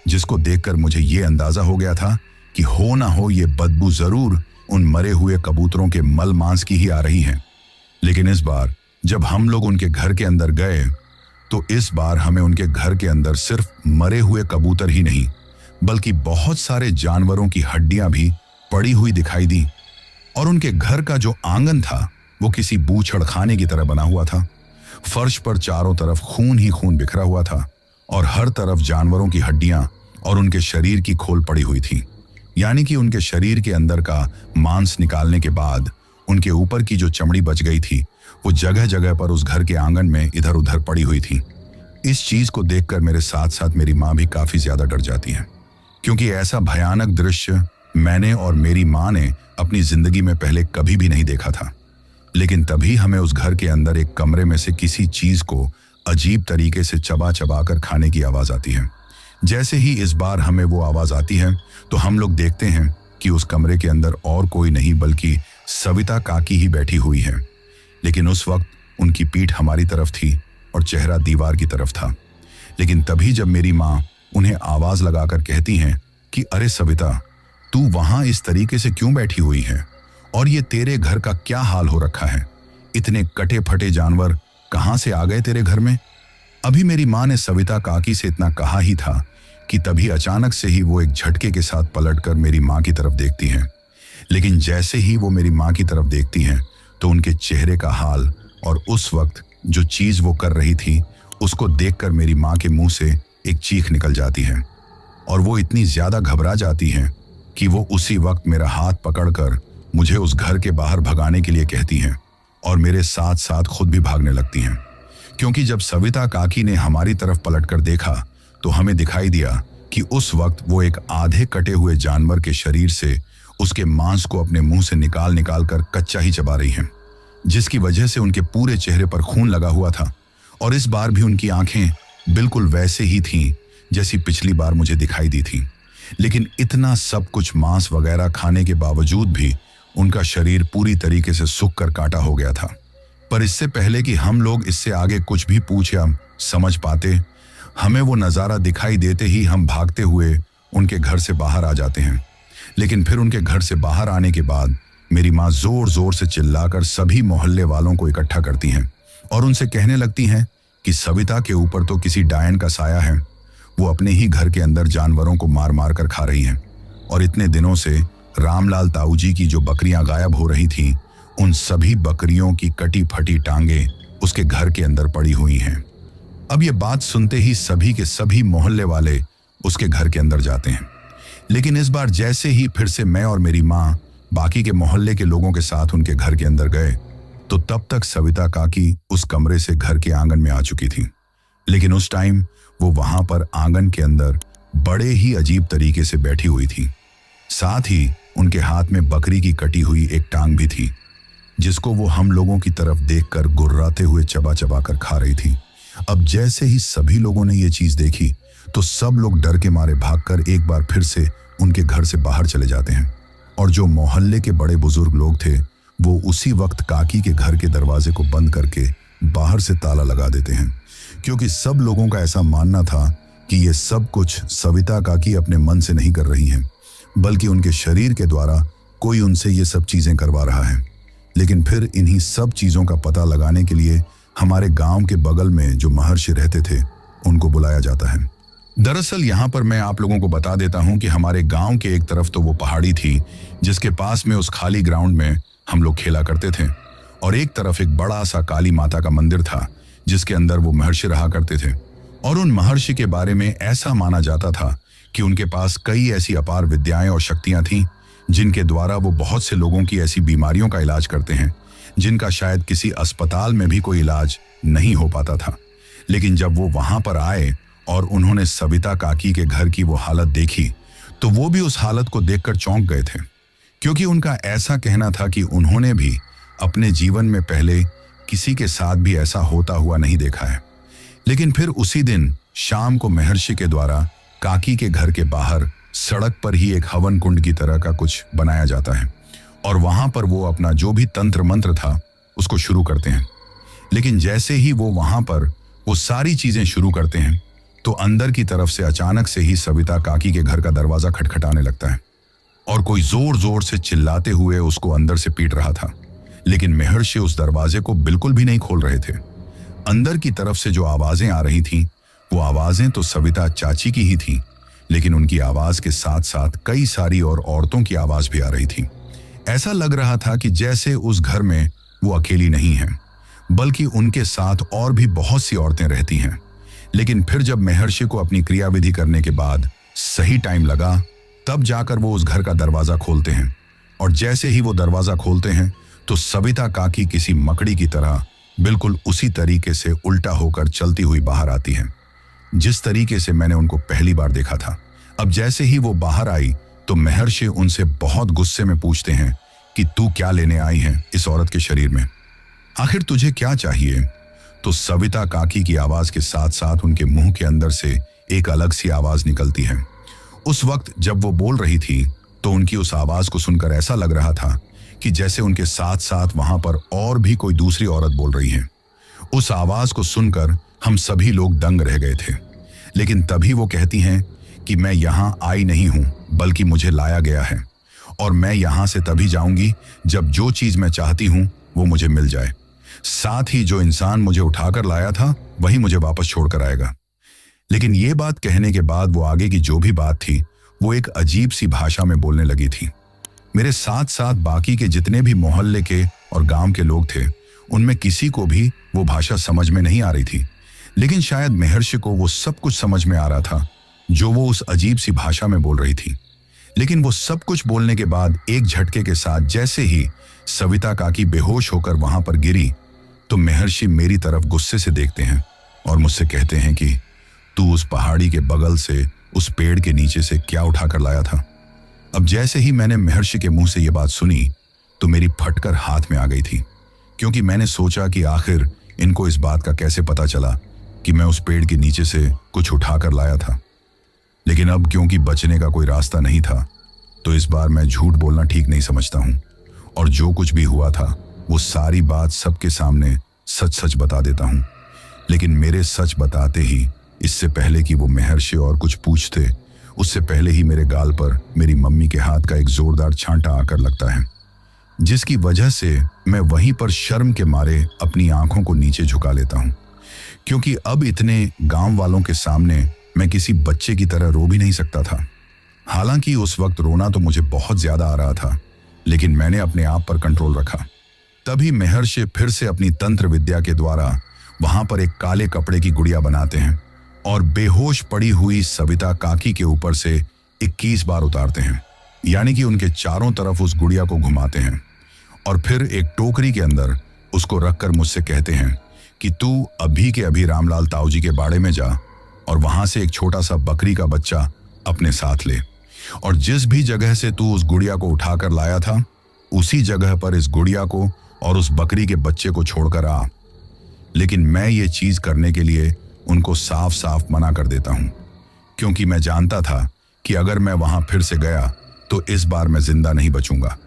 Speaker 1: जिसको देखकर मुझे ये अंदाजा हो गया था कि हो ना हो ये बदबू जरूर उन मरे हुए कबूतरों के मल मांस की ही आ रही है। लेकिन इस बार जब हम लोग उनके घर के अंदर गए तो इस बार हमें उनके घर के अंदर सिर्फ मरे हुए कबूतर ही नहीं बल्कि बहुत सारे जानवरों की हड्डियां भी पड़ी हुई दिखाई दी। और उनके घर का जो आंगन था वो किसी बूचड़ खाने की तरह बना हुआ था। फर्श पर चारों तरफ खून ही खून बिखरा हुआ था और हर तरफ जानवरों की हड्डियां और उनके शरीर की खोल पड़ी हुई थी, यानी कि उनके शरीर के अंदर का मांस निकालने के बाद उनके ऊपर की जो चमड़ी बच गई थी वो जगह जगह पर उस घर के आंगन में इधर उधर पड़ी हुई थी। इस चीज को देखकर मेरे साथ साथ मेरी माँ भी काफी ज्यादा डर जाती है, क्योंकि ऐसा भयानक दृश्य मैंने और मेरी माँ ने अपनी जिंदगी में पहले कभी भी नहीं देखा था। लेकिन तभी हमें उस घर के अंदर एक कमरे में से किसी चीज को अजीब तरीके से चबा चबा कर खाने की आवाज आती है। जैसे ही इस बार हमें वो आवाज आती है तो हम लोग देखते हैं कि उस कमरे के अंदर और कोई नहीं बल्कि सविता काकी ही बैठी हुई है। लेकिन उस वक्त उनकी पीठ हमारी तरफ थी और चेहरा दीवार की तरफ था। लेकिन तभी जब मेरी माँ उन्हें आवाज लगाकर कहती हैं कि अरे सविता, तू वहां इस तरीके से क्यों बैठी हुई है और ये तेरे घर का क्या हाल हो रखा है? इतने कटे फटे जानवर कहां से आ गए तेरे घर में? अभी मेरी माँ ने सविता काकी से इतना कहा ही था कि तभी अचानक से ही वो एक झटके के साथ पलटकर मेरी माँ की तरफ देखती हैं। लेकिन जैसे ही वो मेरी माँ की तरफ देखती हैं तो उनके चेहरे का हाल और उस वक्त जो चीज वो कर रही थी उसको देखकर मेरी माँ के मुंह से एक चीख निकल जाती है और वो इतनी ज्यादा घबरा जाती हैं कि वो उसी वक्त मेरा हाथ पकड़कर मुझे उस घर के बाहर भगाने के लिए कहती हैं और मेरे साथ साथ खुद भी भागने लगती हैं। क्योंकि जब सविता काकी ने हमारी तरफ पलटकर देखा तो हमें दिखाई दिया कि उस वक्त वो एक आधे कटे हुए जानवर के शरीर से उसके मांस को अपने मुंह से निकाल निकाल कर कच्चा ही चबा रही हैं, जिसकी वजह से उनके पूरे चेहरे पर खून लगा हुआ था। और इस बार भी उनकी आंखें बिल्कुल वैसे ही थीं जैसी पिछली बार मुझे दिखाई दी थी। लेकिन इतना सब कुछ मांस वगैरह खाने के बावजूद भी उनका शरीर पूरी तरीके से सूख कर काटा हो गया था। पर इससे पहले कि हम लोग इससे आगे कुछ भी पूछ या समझ पाते, हमें वो नज़ारा दिखाई देते ही हम भागते हुए उनके घर से बाहर आ जाते हैं। लेकिन फिर उनके घर से बाहर आने के बाद मेरी माँ जोर जोर से चिल्लाकर सभी मोहल्ले वालों को इकट्ठा करती हैं और उनसे कहने लगती हैं कि सविता के ऊपर तो किसी डायन का साया है। वो अपने ही घर के अंदर जानवरों को मार मार कर खा रही हैं और इतने दिनों से रामलाल ताऊजी की जो बकरियां गायब हो रही थीं, उन सभी बकरियों की कटी फटी टांगे उसके घर के अंदर पड़ी हुई हैं। अब ये बात सुनते ही सभी के सभी मोहल्ले वाले उसके घर के अंदर जाते हैं। लेकिन इस बार जैसे ही फिर से मैं और मेरी माँ बाकी के मोहल्ले के लोगों के साथ उनके घर के अंदर गए तो तब तक सविता काकी उस कमरे से घर के आंगन में आ चुकी थी। लेकिन उस टाइम वो वहां पर आंगन के अंदर बड़े ही अजीब तरीके से बैठी हुई थी। साथ ही उनके हाथ में बकरी की कटी हुई एक टांग भी थी, जिसको वो हम लोगों की तरफ देखकर गुर्राते हुए चबा चबा कर खा रही थी। अब जैसे ही सभी लोगों ने ये चीज देखी तो सब लोग डर के मारे भागकर एक बार फिर से उनके घर से बाहर चले जाते हैं, और जो मोहल्ले के बड़े बुजुर्ग लोग थे वो उसी वक्त काकी के घर के दरवाजे को बंद करके बाहर से ताला लगा देते हैं, क्योंकि सब लोगों का ऐसा मानना था कि ये सब कुछ सविता काकी अपने मन से नहीं कर रही हैं, बल्कि उनके शरीर के द्वारा कोई उनसे ये सब चीजें करवा रहा है। लेकिन फिर इन्हीं सब चीजों का पता लगाने के लिए हमारे गांव के बगल में जो महर्षि रहते थे उनको बुलाया जाता है। दरअसल यहाँ पर मैं आप लोगों को बता देता हूँ कि हमारे गांव के एक तरफ तो वो पहाड़ी थी जिसके पास में उस खाली ग्राउंड में हम लोग खेला करते थे, और एक तरफ एक बड़ा सा काली माता का मंदिर था जिसके अंदर वो महर्षि रहा करते थे। और उन महर्षि के बारे में ऐसा माना जाता था कि उनके पास कई ऐसी अपार विद्याएं और शक्तियां थीं जिनके द्वारा वो बहुत से लोगों की ऐसी बीमारियों का इलाज करते हैं जिनका शायद किसी अस्पताल में भी कोई इलाज नहीं हो पाता था। लेकिन जब वो वहां पर आए और उन्होंने सविता काकी के घर की वो हालत देखी तो वो भी उस हालत को देखकर चौंक गए थे, क्योंकि उनका ऐसा कहना था कि उन्होंने भी अपने जीवन में पहले किसी के साथ भी ऐसा होता हुआ नहीं देखा है। लेकिन फिर उसी दिन शाम को महर्षि के द्वारा काकी के घर के बाहर सड़क पर ही एक हवन कुंड की तरह का कुछ बनाया जाता है, और वहां पर वो अपना जो भी तंत्र मंत्र था उसको शुरू करते हैं। लेकिन जैसे ही वो वहां पर वो सारी चीजें शुरू करते हैं तो अंदर की तरफ से अचानक से ही सविता काकी के घर का दरवाजा खटखटाने लगता है, और कोई जोर जोर से चिल्लाते हुए उसको अंदर से पीट रहा था। लेकिन महर्षि उस दरवाजे को बिल्कुल भी नहीं खोल रहे थे। अंदर की तरफ से जो आवाजें आ रही थीं वो आवाजें तो सविता चाची की ही थीं, लेकिन उनकी आवाज के साथ साथ कई सारी और औरतों की आवाज भी आ रही थी। ऐसा लग रहा था कि जैसे उस घर में वो अकेली नहीं है, बल्कि उनके साथ और भी बहुत सी औरतें रहती हैं। लेकिन फिर जब महर्षि को अपनी क्रियाविधि करने के बाद सही टाइम लगा तब जाकर वो उस घर का दरवाजा खोलते हैं, और जैसे ही वो दरवाजा खोलते हैं तो सविता काकी किसी मकड़ी की तरह बिल्कुल उसी तरीके से उल्टा होकर चलती हुई बाहर आती है जिस तरीके से मैंने उनको पहली बार देखा था। अब जैसे ही वो बाहर आई तो महर्षि उनसे बहुत गुस्से में पूछते हैं कि तू क्या लेने आई है इस औरत के शरीर में, आखिर तुझे क्या चाहिए। तो सविता काकी की आवाज के साथ साथ उनके मुंह के अंदर से एक अलग सी आवाज निकलती है। उस वक्त जब वो बोल रही थी तो उनकी उस आवाज को सुनकर ऐसा लग रहा था कि जैसे उनके साथ साथ वहां पर और भी कोई दूसरी औरत बोल रही है। उस आवाज को सुनकर हम सभी लोग दंग रह गए थे। लेकिन तभी वो कहती हैं कि मैं यहां आई नहीं हूं बल्कि मुझे लाया गया है, और मैं यहां से तभी जाऊंगी जब जो चीज मैं चाहती हूं वो मुझे मिल जाए। साथ ही जो इंसान मुझे उठाकर लाया था वही मुझे वापस छोड़कर आएगा। लेकिन ये बात कहने के बाद वो आगे की जो भी बात थी वो एक अजीब सी भाषा में बोलने लगी थी। मेरे साथ साथ बाकी के जितने भी मोहल्ले के और गांव के लोग थे उनमें किसी को भी वो भाषा समझ में नहीं आ रही थी, लेकिन शायद महर्षि को वो सब कुछ समझ में आ रहा था जो वो उस अजीब सी भाषा में बोल रही थी। लेकिन वो सब कुछ बोलने के बाद एक झटके के साथ जैसे ही सविता काकी बेहोश होकर वहां पर गिरी तो महर्षि मेरी तरफ गुस्से से देखते हैं और मुझसे कहते हैं कि तू उस पहाड़ी के बगल से उस पेड़ के नीचे से क्या उठाकर लाया था। अब जैसे ही मैंने महर्षि के मुंह से ये बात सुनी तो मेरी फटकर हाथ में आ गई थी, क्योंकि मैंने सोचा कि आखिर इनको इस बात का कैसे पता चला कि मैं उस पेड़ के नीचे से कुछ उठाकर लाया था। लेकिन अब क्योंकि बचने का कोई रास्ता नहीं था तो इस बार मैं झूठ बोलना ठीक नहीं समझता हूं, और जो कुछ भी हुआ था वो सारी बात सबके सामने सच सच बता देता हूं। लेकिन मेरे सच बताते ही इससे पहले कि वो महर्षि और कुछ पूछते उससे पहले ही मेरे गाल पर मेरी मम्मी के हाथ का एक जोरदार छांटा आकर लगता है, जिसकी वजह से मैं वहीं पर शर्म के मारे अपनी आंखों को नीचे झुका लेता हूं, क्योंकि अब इतने गांव वालों के सामने मैं किसी बच्चे की तरह रो भी नहीं सकता था। हालांकि उस वक्त रोना तो मुझे बहुत ज्यादा आ रहा था, लेकिन मैंने अपने आप पर कंट्रोल रखा। तभी महर्षि फिर से अपनी तंत्र विद्या के द्वारा वहां पर एक काले कपड़े की गुड़िया बनाते हैं और बेहोश पड़ी हुई सविता काकी के ऊपर से 21 बार उतारते हैं, यानी कि उनके चारों तरफ उस गुड़िया को घुमाते हैं, और फिर एक टोकरी के अंदर उसको रखकर मुझसे कहते हैं कि तू अभी के अभी रामलाल ताऊ जी के बाड़े में जा और वहां से एक छोटा सा बकरी का बच्चा अपने साथ ले, और जिस भी जगह से तू उस गुड़िया को उठाकर लाया था, उसी जगह पर इस गुड़िया को और उस बकरी के बच्चे को छोड़कर आ। लेकिन मैं ये चीज करने के लिए उनको साफ साफ मना कर देता हूं, क्योंकि मैं जानता था कि अगर मैं वहां फिर से गया तो इस बार मैं जिंदा नहीं बचूंगा,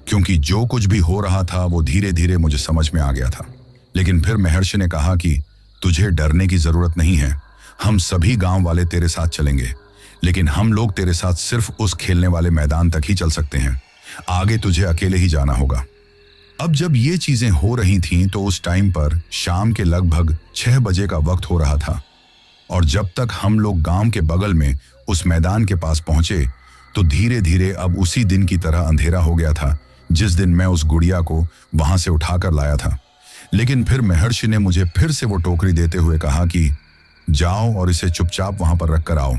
Speaker 1: क्योंकि जो कुछ भी हो रहा था वो धीरे धीरे मुझे समझ में आ गया था। लेकिन फिर महर्षि ने कहा कि तुझे डरने की जरूरत नहीं है, हम सभी गांव वाले तेरे साथ चलेंगे, लेकिन हम लोग तेरे साथ सिर्फ उस खेलने वाले मैदान तक ही चल सकते हैं, आगे तुझे अकेले ही जाना होगा। अब जब ये चीजें हो रही थीं तो उस टाइम पर शाम के लगभग 6 बजे का वक्त हो रहा था, और जब तक हम लोग गांव के बगल में उस मैदान के पास पहुंचे तो धीरे धीरे अब उसी दिन की तरह अंधेरा हो गया था जिस दिन मैं उस गुड़िया को वहां से उठाकर लाया था। लेकिन फिर महर्षि ने मुझे फिर से वो टोकरी देते हुए कहा कि जाओ और इसे चुपचाप वहां पर रख कर आओ,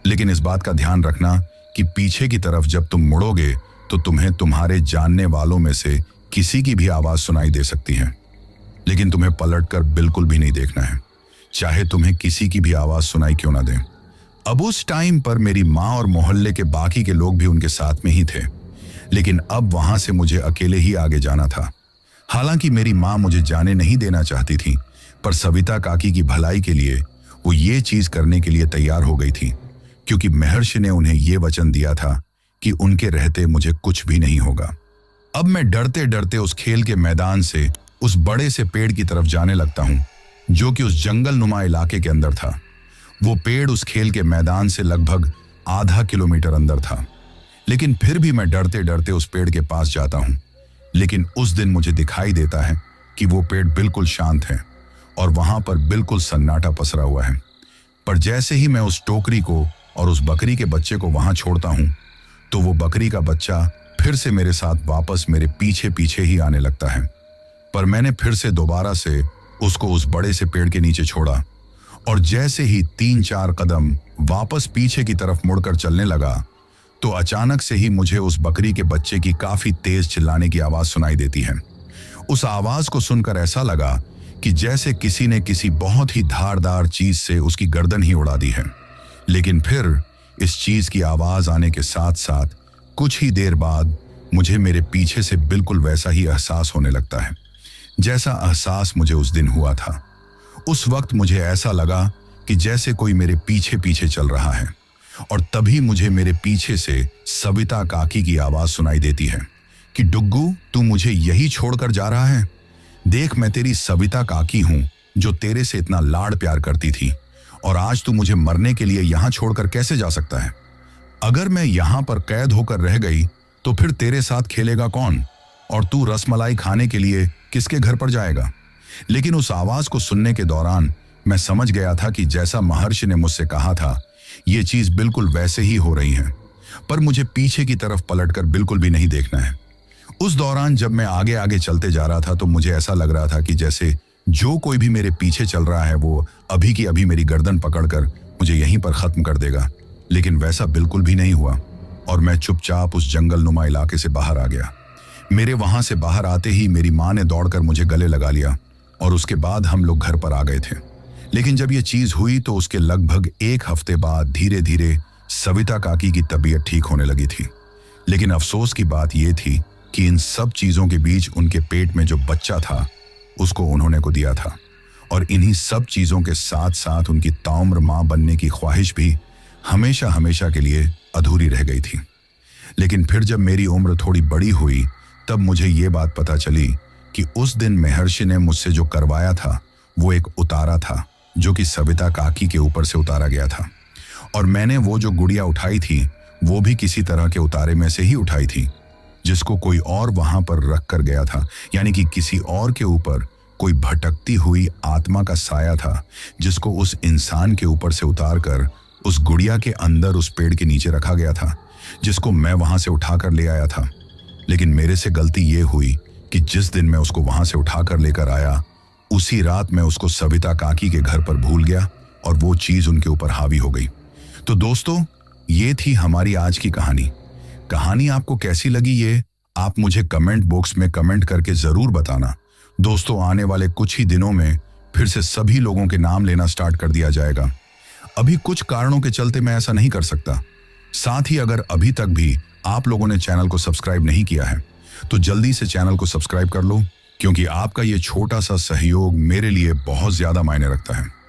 Speaker 1: लेकिन इस बात का ध्यान रखना कि पीछे की तरफ जब तुम मुड़ोगे तो तुम्हें तुम्हारे जानने वालों में से किसी की भी आवाज सुनाई दे सकती है, लेकिन तुम्हें पलटकर बिल्कुल भी नहीं देखना है, चाहे तुम्हें किसी की भी आवाज सुनाई क्यों ना दे। अब उस टाइम पर मेरी माँ और मोहल्ले के बाकी के लोग भी उनके साथ में ही थे, लेकिन अब वहां से मुझे अकेले ही आगे जाना था। हालांकि मेरी माँ मुझे जाने नहीं देना चाहती थी, पर सविता काकी की भलाई के लिए वो ये चीज करने के लिए तैयार हो गई थी, क्योंकि महर्षि ने उन्हें ये वचन दिया था कि उनके रहते मुझे कुछ भी नहीं होगा। अब मैं डरते डरते उस खेल के मैदान से उस बड़े से पेड़ की तरफ जाने लगता हूं, जो कि उस जंगल नुमा इलाके के अंदर था। वो पेड़ उस खेल के मैदान से लगभग आधा किलोमीटर अंदर था, लेकिन फिर भी मैं डरते डरते उस पेड़ के पास जाता हूं। लेकिन उस दिन मुझे दिखाई देता है कि वो पेड़ बिल्कुल शांत है और वहां पर बिल्कुल सन्नाटा पसरा हुआ है। पर जैसे ही मैं उस टोकरी को और उस बकरी के बच्चे को वहां छोड़ता हूं तो वो बकरी का बच्चा फिर से मेरे साथ वापस मेरे पीछे पीछे ही आने लगता है। पर मैंने फिर से दोबारा से उसको उस बड़े से पेड़ के नीचे छोड़ा, और जैसे ही 3-4 कदम वापस पीछे की तरफ मुड़कर चलने लगा तो अचानक से ही मुझे उस बकरी के बच्चे की काफी तेज चिल्लाने की आवाज सुनाई देती है। उस आवाज को सुनकर ऐसा लगा कि जैसे किसी ने किसी बहुत ही धारदार चीज से उसकी गर्दन ही उड़ा दी है। लेकिन फिर इस चीज की आवाज आने के साथ साथ कुछ ही देर बाद मुझे मेरे पीछे से बिल्कुल वैसा ही एहसास होने लगता है जैसा एहसास मुझे उस दिन हुआ था। उस वक्त मुझे ऐसा लगा कि जैसे कोई मेरे पीछे पीछे चल रहा है, और तभी मुझे मेरे पीछे से सविता काकी की आवाज सुनाई देती है कि डुग्गू, तू मुझे यही छोड़कर जा रहा है? देख, मैं तेरी सविता काकी हूं जो तेरे से इतना लाड़ प्यार करती थी, और आज तू मुझे मरने के लिए यहां छोड़कर कैसे जा सकता है? अगर मैं यहां पर कैद होकर रह गई तो फिर तेरे साथ खेलेगा कौन, और तू रसमलाई खाने के लिए किसके घर पर जाएगा? लेकिन उस आवाज को सुनने के दौरान मैं समझ गया था कि जैसा महर्षि ने मुझसे कहा था ये चीज बिल्कुल वैसे ही हो रही है, पर मुझे पीछे की तरफ पलटकर बिल्कुल भी नहीं देखना है। उस दौरान जब मैं आगे आगे चलते जा रहा था तो मुझे ऐसा लग रहा था कि जैसे जो कोई भी मेरे पीछे चल रहा है वो अभी की अभी मेरी गर्दन पकड़कर मुझे यहीं पर खत्म कर देगा। लेकिन वैसा बिल्कुल भी नहीं हुआ, और मैं चुपचाप उस जंगल नुमा इलाके से बाहर आ गया। मेरे वहां से बाहर आते ही मेरी माँ ने दौड़कर मुझे गले लगा लिया, और उसके बाद हम लोग घर पर आ गए थे। लेकिन जब ये चीज हुई तो उसके लगभग 1 हफ्ते बाद धीरे धीरे सविता काकी की तबीयत ठीक होने लगी थी। लेकिन अफसोस की बात यह थी कि इन सब चीजों के बीच उनके पेट में जो बच्चा था उसको उन्होंने को दिया था, और इन्हीं सब चीजों के साथ साथ उनकी ताउम्र मां बनने की ख्वाहिश भी हमेशा हमेशा के लिए अधूरी रह गई थी। लेकिन फिर जब मेरी उम्र थोड़ी बड़ी हुई तब मुझे ये बात पता चली कि उस दिन महर्षि ने मुझसे जो करवाया था वो एक उतारा था जो कि सविता काकी के ऊपर से उतारा गया था, और मैंने वो जो गुड़िया उठाई थी वो भी किसी तरह के उतारे में से ही उठाई थी जिसको कोई और वहां पर रख कर गया था, यानी कि किसी और के ऊपर कोई भटकती हुई आत्मा का साया था जिसको उस इंसान के ऊपर से उतार कर उस गुड़िया के अंदर उस पेड़ के नीचे रखा गया था, जिसको मैं वहां से उठाकर ले आया था। लेकिन मेरे से गलती ये हुई कि जिस दिन मैं उसको वहां से उठाकर लेकर आया उसी रात मैं उसको सविता काकी के घर पर भूल गया और वो चीज उनके ऊपर हावी हो गई। तो दोस्तों, ये थी हमारी आज की कहानी। कहानी आपको कैसी लगी ये आप मुझे कमेंट बॉक्स में कमेंट करके जरूर बताना। दोस्तों, आने वाले कुछ ही दिनों में फिर से सभी लोगों के नाम लेना स्टार्ट कर दिया जाएगा। अभी कुछ कारणों के चलते मैं ऐसा नहीं कर सकता। साथ ही अगर अभी तक भी आप लोगों ने चैनल को सब्सक्राइब नहीं किया है तो जल्दी से चैनल को सब्सक्राइब कर लो, क्योंकि आपका ये छोटा सा सहयोग मेरे लिए बहुत ज्यादा मायने रखता है।